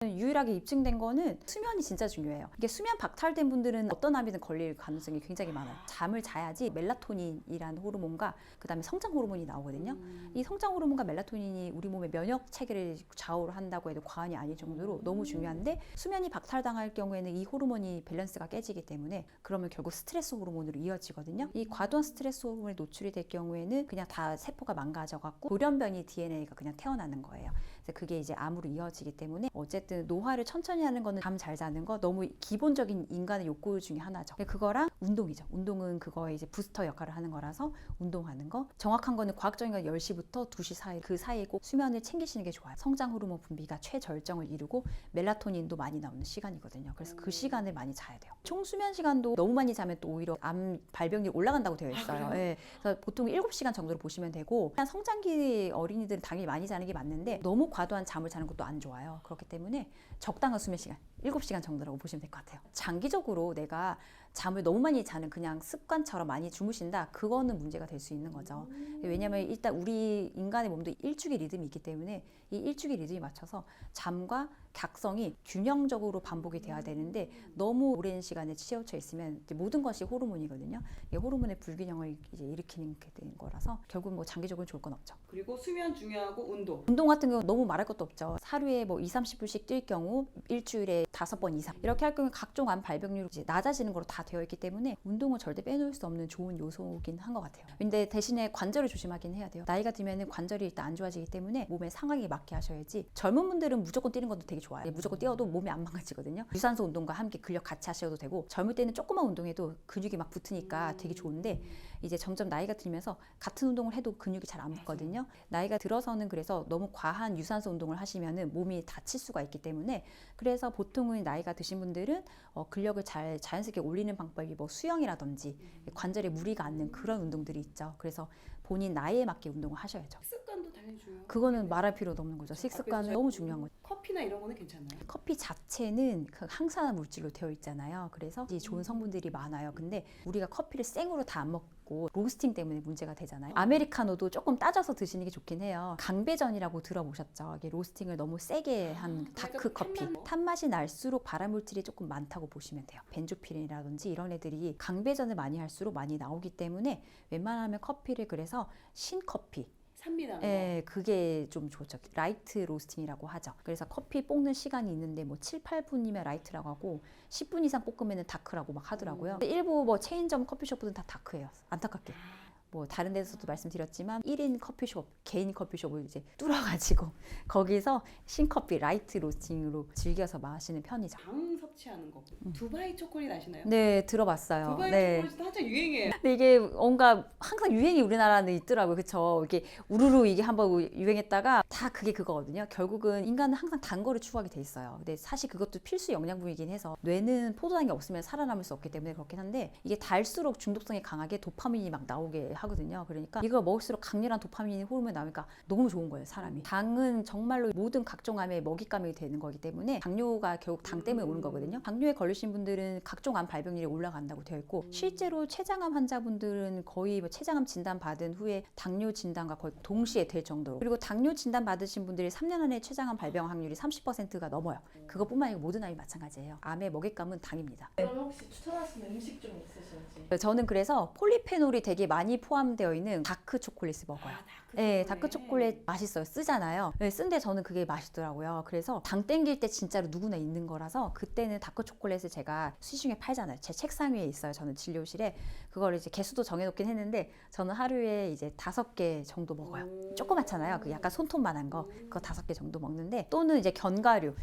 유일하게 입증된 거는 수면이 진짜 중요해요. 이게 수면 박탈된 분들은 어떤 암이든 걸릴 가능성이 굉장히 많아요. 잠을 자야지 멜라토닌이라는 호르몬과 그 다음에 성장 호르몬이 나오거든요. 이 성장 호르몬과 멜라토닌이 우리 몸의 면역 체계를 좌우를 한다고 해도 과언이 아닐 정도로 너무 중요한데, 수면이 박탈당할 경우에는 이 호르몬이 밸런스가 깨지기 때문에 그러면 결국 스트레스 호르몬으로 이어지거든요. 이 과도한 스트레스 호르몬에 노출이 될 경우에는 그냥 다 세포가 망가져갖고 돌연변이 DNA가 그냥 태어나는 거예요. 그래서 그게 이제 암으로 이어지기 때문에 어쨌든 노화를 천천히 하는 거는 잠 잘 자는 거 너무 기본적인 인간의 욕구 중에 하나죠. 그거랑 운동이죠. 운동은 그거에 이제 부스터 역할을 하는 거라서 운동하는 거. 정확한 거는 과학적인 건 10시부터 2시 사이, 그 사이에 꼭 수면을 챙기시는 게 좋아요. 성장 호르몬 분비가 최절정을 이루고 멜라토닌도 많이 나오는 시간이거든요. 그래서 그 시간을 많이 자야 돼요. 총 수면 시간도 너무 많이 자면 또 오히려 암 발병률이 올라간다고 되어 있어요. 예. 그래서 보통 7시간 정도로 보시면 되고, 성장기 어린이들은 당연히 많이 자는 게 맞는데 너무 과도한 잠을 자는 것도 안 좋아요. 그렇기 때문에 적당한 수면 시간 7시간 정도라고 보시면 될 것 같아요. 장기적으로 내가 잠을 너무 많이 자는 그냥 습관처럼 많이 주무신다, 그거는 문제가 될 수 있는 거죠. 왜냐면 일단 우리 인간의 몸도 일주기 리듬이 있기 때문에 이 일주기 리듬에 맞춰서 잠과 각성이 균형적으로 반복이 돼야 되는데 너무 오랜 시간에 치우쳐 있으면 이제 모든 것이 호르몬이거든요. 이 호르몬의 불균형을 이제 일으키는 게 되는 거라서 결국 뭐 장기적으로 좋을 건 없죠. 그리고 수면 중요하고 운동 같은 경우 너무 말할 것도 없죠. 하루에 뭐 2-30분씩 뛸 경우 일주일에 5번 이상 이렇게 할 경우 각종 암 발병률이 이제 낮아지는 거로 다 되어 있기 때문에 운동은 절대 빼놓을 수 없는 좋은 요소긴 한 것 같아요. 근데 대신에 관절을 조심하긴 해야 돼요. 나이가 들면은 관절이 일단 안 좋아지기 때문에 몸의 상황에 맞게 하셔야지. 젊은 분들은 무조건 뛰는 것도 되게 좋아요. 무조건 뛰어도 몸이 안 망가지거든요. 유산소 운동과 함께 근력 같이 하셔도 되고, 젊을 때는 조그만 운동해도 근육이 막 붙으니까 되게 좋은데 이제 점점 나이가 들면서 같은 운동을 해도 근육이 잘 안 붙거든요. 나이가 들어서는 그래서 너무 과한 유산소 운동을 하시면은 몸이 다칠 수가 있기 때문에, 그래서 보통은 나이가 드신 분들은 근력을 잘 자연스럽게 올리는 방법이 뭐 수영이라든지 관절에 무리가 않는 그런 운동들이 있죠. 그래서 본인 나이에 맞게 운동을 하셔야죠. 식습관도 당연히 중요해요. 그거는 말할 필요도 없는 거죠. 식습관은 너무 중요한 거죠. 커피나 이런 거는 괜찮나요? 커피 자체는 그 항산화 물질로 되어 있잖아요. 그래서 좋은 성분들이 많아요. 근데 우리가 커피를 생으로 다 안 먹고 로스팅 때문에 문제가 되잖아요. 아메리카노도 조금 따져서 드시는 게 좋긴 해요. 강배전이라고 들어보셨죠? 이게 로스팅을 너무 세게 한 다크 커피. 탄맛이 날수록 발암 물질이 조금 많다고 보시면 돼요. 벤조피렌이라든지 이런 애들이 강배전을 많이 할수록 많이 나오기 때문에 웬만하면 커피를 그래서 신커피, 산미나는 예, 그게 좀 좋죠. 라이트 로스팅이라고 하죠. 그래서 커피 볶는 시간이 있는데 뭐 7-8분이면 라이트라고 하고 10분 이상 볶으면 다크라고 막 하더라고요. 일부 뭐 체인점 커피숍들은 다 다크예요. 안타깝게. 뭐 다른 데서도 말씀드렸지만 1인 커피숍, 개인 커피숍을 이제 뚫어가지고 거기서 신커피, 라이트 로스팅으로 즐겨서 마시는 편이죠. 당 섭취하는 거. 두바이 초콜릿 아시나요? 네, 들어봤어요. 두바이 네. 초콜릿도 한참 유행이에요. 근데 이게 뭔가 항상 유행이 우리나라는 있더라고요. 그쵸? 이게 우르르 이게 한번 유행했다가 다 그게 그거거든요. 결국은 인간은 항상 단 거를 추구하게 돼 있어요. 근데 사실 그것도 필수 영양분이긴 해서 뇌는 포도당이 없으면 살아남을 수 없기 때문에 그렇긴 한데, 이게 달수록 중독성이 강하게 도파민이 막 나오게 하거든요. 그러니까 이걸 먹을수록 강렬한 도파민 호르몬이 나오니까 너무 좋은 거예요, 사람이. 당은 정말로 모든 각종 암의 먹잇감이 되는 거기 때문에 당뇨가 결국 당 때문에 오는 거거든요. 당뇨에 걸리신 분들은 각종 암 발병률이 올라간다고 되어 있고 실제로 췌장암 환자분들은 거의 뭐 췌장암 진단 받은 후에 당뇨 진단과 거의 동시에 될 정도로, 그리고 당뇨 진단 받으신 분들이 3년 안에 췌장암 발병 확률이 30%가 넘어요. 그것뿐만 아니고 모든 암이 마찬가지예요. 암의 먹잇감은 당입니다. 그럼 혹시 추천하시는 음식 좀 있으신지? 저는 그래서 폴리페놀이 되게 많이 포함되어 있는 다크 초콜릿을 먹어요. 네, 다크 초콜릿 맛있어요. 쓰잖아요. 네, 쓴데 저는 그게 맛있더라고요. 그래서 당 땡길 때 진짜로 누구나 있는 거라서 그때는 다크 초콜릿을 제가 시중에 팔잖아요. 제 책상 위에 있어요. 저는 진료실에. 그걸 이제 개수도 정해놓긴 했는데 저는 하루에 이제 5개 정도 먹어요. 조그맣잖아요. 그 약간 손톱만한 거. 그거 5개 정도 먹는데, 또는 이제 견과류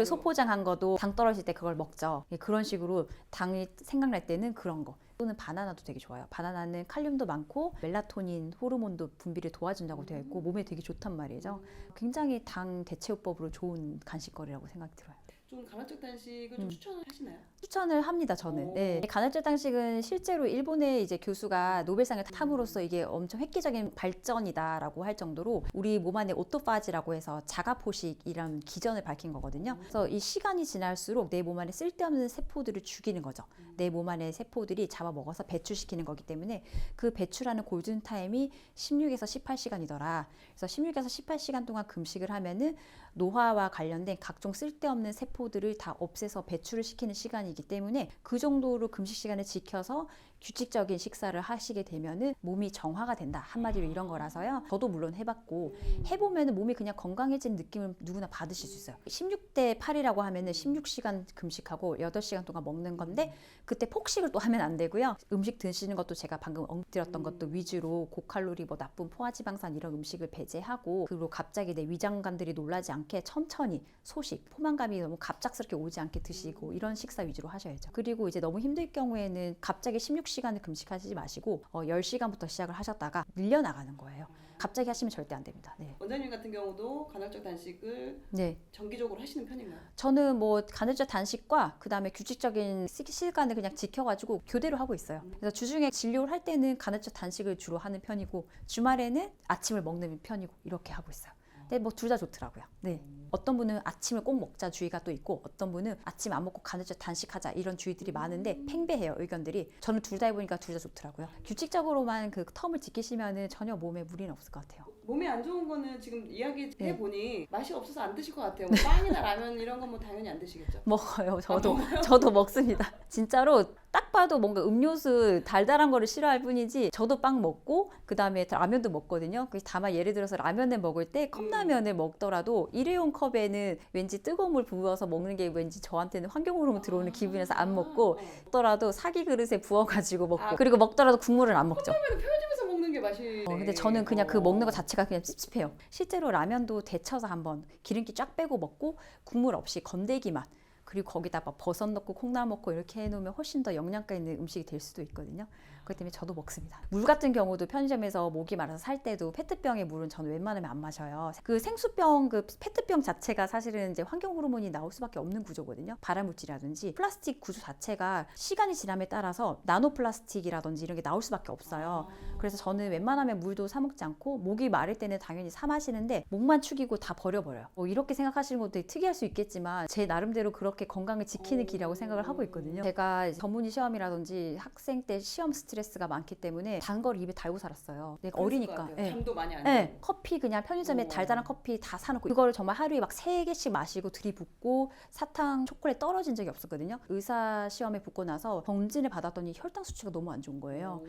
소포장한 거도 당 떨어질 때 그걸 먹죠. 그런 식으로 당이 생각날 때는 그런 거. 또는 바나나도 되게 좋아요. 바나나는 칼륨도 많고 멜라토닌 호르몬도 분비를 도와준다고 되어 있고 몸에 되게 좋단 말이죠. 굉장히 당 대체요법으로 좋은 간식거리라고 생각이 들어요. 좀 간헐적 단식을 좀 추천하시나요? 추천을 합니다, 저는. 네. 간헐적 단식은 실제로 일본의 이제 교수가 노벨상을 탐으로써 이게 엄청 획기적인 발전이다라고 할 정도로 우리 몸 안에 오토파지라고 해서 자가포식이라는 기전을 밝힌 거거든요. 그래서 이 시간이 지날수록 내 몸 안에 쓸데없는 세포들을 죽이는 거죠. 내 몸 안에 세포들이 잡아먹어서 배출시키는 거기 때문에 그 배출하는 골든타임이 16에서 18시간이더라. 그래서 16에서 18시간 동안 금식을 하면은 노화와 관련된 각종 쓸데없는 세포들을 다 없애서 배출을 시키는 시간이기 때문에 그 정도로 금식 시간을 지켜서 규칙적인 식사를 하시게 되면은 몸이 정화가 된다. 한마디로 이런 거라서요. 저도 물론 해봤고 해보면은 몸이 그냥 건강해진 느낌을 누구나 받으실 수 있어요. 16대 8이라고 하면은 16시간 금식하고 8시간 동안 먹는 건데 그때 폭식을 또 하면 안 되고요. 음식 드시는 것도 제가 방금 엉드렸던 것도 위주로 고칼로리 뭐 나쁜 포화지방산 이런 음식을 배제하고, 그리고 갑자기 내 위장관들이 놀라지 않게 천천히 소식, 포만감이 너무 갑작스럽게 오지 않게 드시고 이런 식사 위주로 하셔야죠. 그리고 이제 너무 힘들 경우에는 갑자기 16시간을 금식하시지 마시고 10시간부터 시작을 하셨다가 늘려나가는 거예요. 갑자기 하시면 절대 안 됩니다. 네. 원장님 같은 경우도 간헐적 단식을 정기적으로 하시는 편인가요? 저는 뭐 간헐적 단식과 그 다음에 규칙적인 시간을 그냥 지켜가지고 교대로 하고 있어요. 그래서 주중에 진료를 할 때는 간헐적 단식을 주로 하는 편이고 주말에는 아침을 먹는 편이고 이렇게 하고 있어요. 근데 뭐 둘 다 좋더라고요. 네. 어떤 분은 아침을 꼭 먹자 주의가 또 있고 어떤 분은 아침 안 먹고 간헐적 단식하자 이런 주의들이 많은데 팽배해요, 의견들이. 저는 둘 다 해보니까 둘 다 좋더라고요. 규칙적으로만 그 텀을 지키시면은 전혀 몸에 무리는 없을 것 같아요. 몸에 안 좋은 거는 지금 이야기해 보니 맛이 없어서 안 드실 것 같아요. 뭐 빵이나 라면 이런 건 뭐 당연히 안 드시겠죠? 먹어요. 저도 먹습니다. 진짜로 딱 봐도 뭔가 음료수 달달한 거를 싫어할 뿐이지 저도 빵 먹고 그 다음에 라면도 먹거든요. 다만 예를 들어서 라면을 먹을 때 컵라면을 먹더라도 일회용 컵에는 왠지 뜨거운 물 부어서 먹는 게 왠지 저한테는 환경 호르몬 들어오는 기분이라서 안 먹고, 먹더라도 사기 그릇에 부어가지고 먹고, 그리고 먹더라도 국물을 안 먹죠. 컵라면은 편의점에서 먹는 게 맛이. 근데 저는 그냥 그 먹는 거 자체가 그냥 찝찝해요. 실제로 라면도 데쳐서 한번 기름기 쫙 빼고 먹고 국물 없이 건더기만, 그리고 거기다 막 버섯 넣고 콩나물 넣고 이렇게 해놓으면 훨씬 더 영양가 있는 음식이 될 수도 있거든요. 그렇기 때문에 저도 먹습니다. 물 같은 경우도 편의점에서 목이 말라서 살 때도 페트병의 물은 저는 웬만하면 안 마셔요. 그 생수병, 그 페트병 자체가 사실은 이제 환경 호르몬이 나올 수밖에 없는 구조거든요. 발암물질이라든지 플라스틱 구조 자체가 시간이 지남에 따라서 나노 플라스틱이라든지 이런 게 나올 수밖에 없어요. 그래서 저는 웬만하면 물도 사 먹지 않고 목이 마를 때는 당연히 사 마시는데 목만 축이고 다 버려버려요. 뭐 이렇게 생각하시는 것도 되게 특이할 수 있겠지만 제 나름대로 그렇게 건강을 지키는 길이라고 생각을 하고 있거든요. 제가 전문의 시험이라든지 학생 때 시험 스트레스가 많기 때문에 단 걸 입에 달고 살았어요. 내가 어리니까. 잠도 많이 안 자고. 커피 그냥 편의점에 달달한 커피 다 사놓고 이거를 정말 하루에 막 3개씩 마시고 들이붓고 사탕, 초콜릿 떨어진 적이 없었거든요. 의사 시험에 붙고 나서 검진을 받았더니 혈당 수치가 너무 안 좋은 거예요.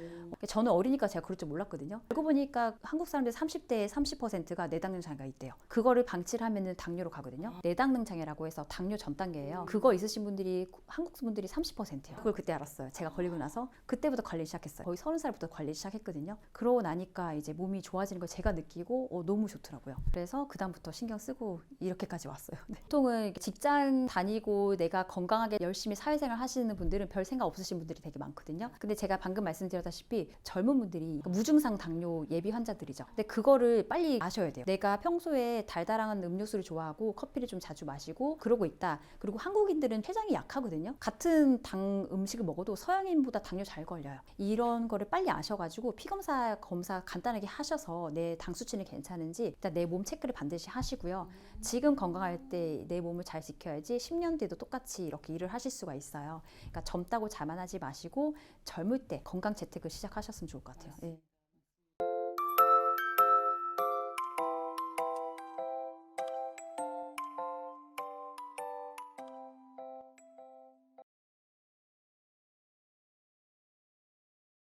저는 어리니까 제가 그럴 줄 몰랐거든요. 알고 보니까 한국 사람들 30대의 30%가 내당능장애가 있대요. 그거를 방치를 하면은 당뇨로 가거든요. 내당능장애라고 해서 당뇨 전 단계예요. 그거 있으신 분들이 한국 분들이 30%예요. 그걸 그때 알았어요. 제가 걸리고 나서 그때부터 관리 시작했어요. 거의 30살부터 관리 시작했거든요. 그러고 나니까 이제 몸이 좋아지는 걸 제가 느끼고 너무 좋더라고요. 그래서 그다음부터 신경 쓰고 이렇게까지 왔어요. 네. 보통은 직장 다니고 내가 건강하게 열심히 사회생활 하시는 분들은 별 생각 없으신 분들이 되게 많거든요. 근데 제가 방금 말씀드렸다시피 젊은 분들이 무증상 당뇨 예비 환자들이죠. 근데 그거를 빨리 아셔야 돼요. 내가 평소에 달달한 음료수를 좋아하고 커피를 좀 자주 마시고 그러고 있다. 그리고 한국인들은 췌장이 약하거든요. 같은 당 음식을 먹어도 서양인보다 당뇨 잘 걸려요. 이런 거를 빨리 아셔가지고 피검사 검사 간단하게 하셔서 내 당 수치는 괜찮은지 일단 내 몸 체크를 반드시 하시고요. 지금 건강할 때 내 몸을 잘 지켜야지 10년 뒤도 똑같이 이렇게 일을 하실 수가 있어요. 그러니까 젊다고 자만하지 마시고 젊을 때 건강 재테크 시작하셨으면 좋을 것 같아요. 예.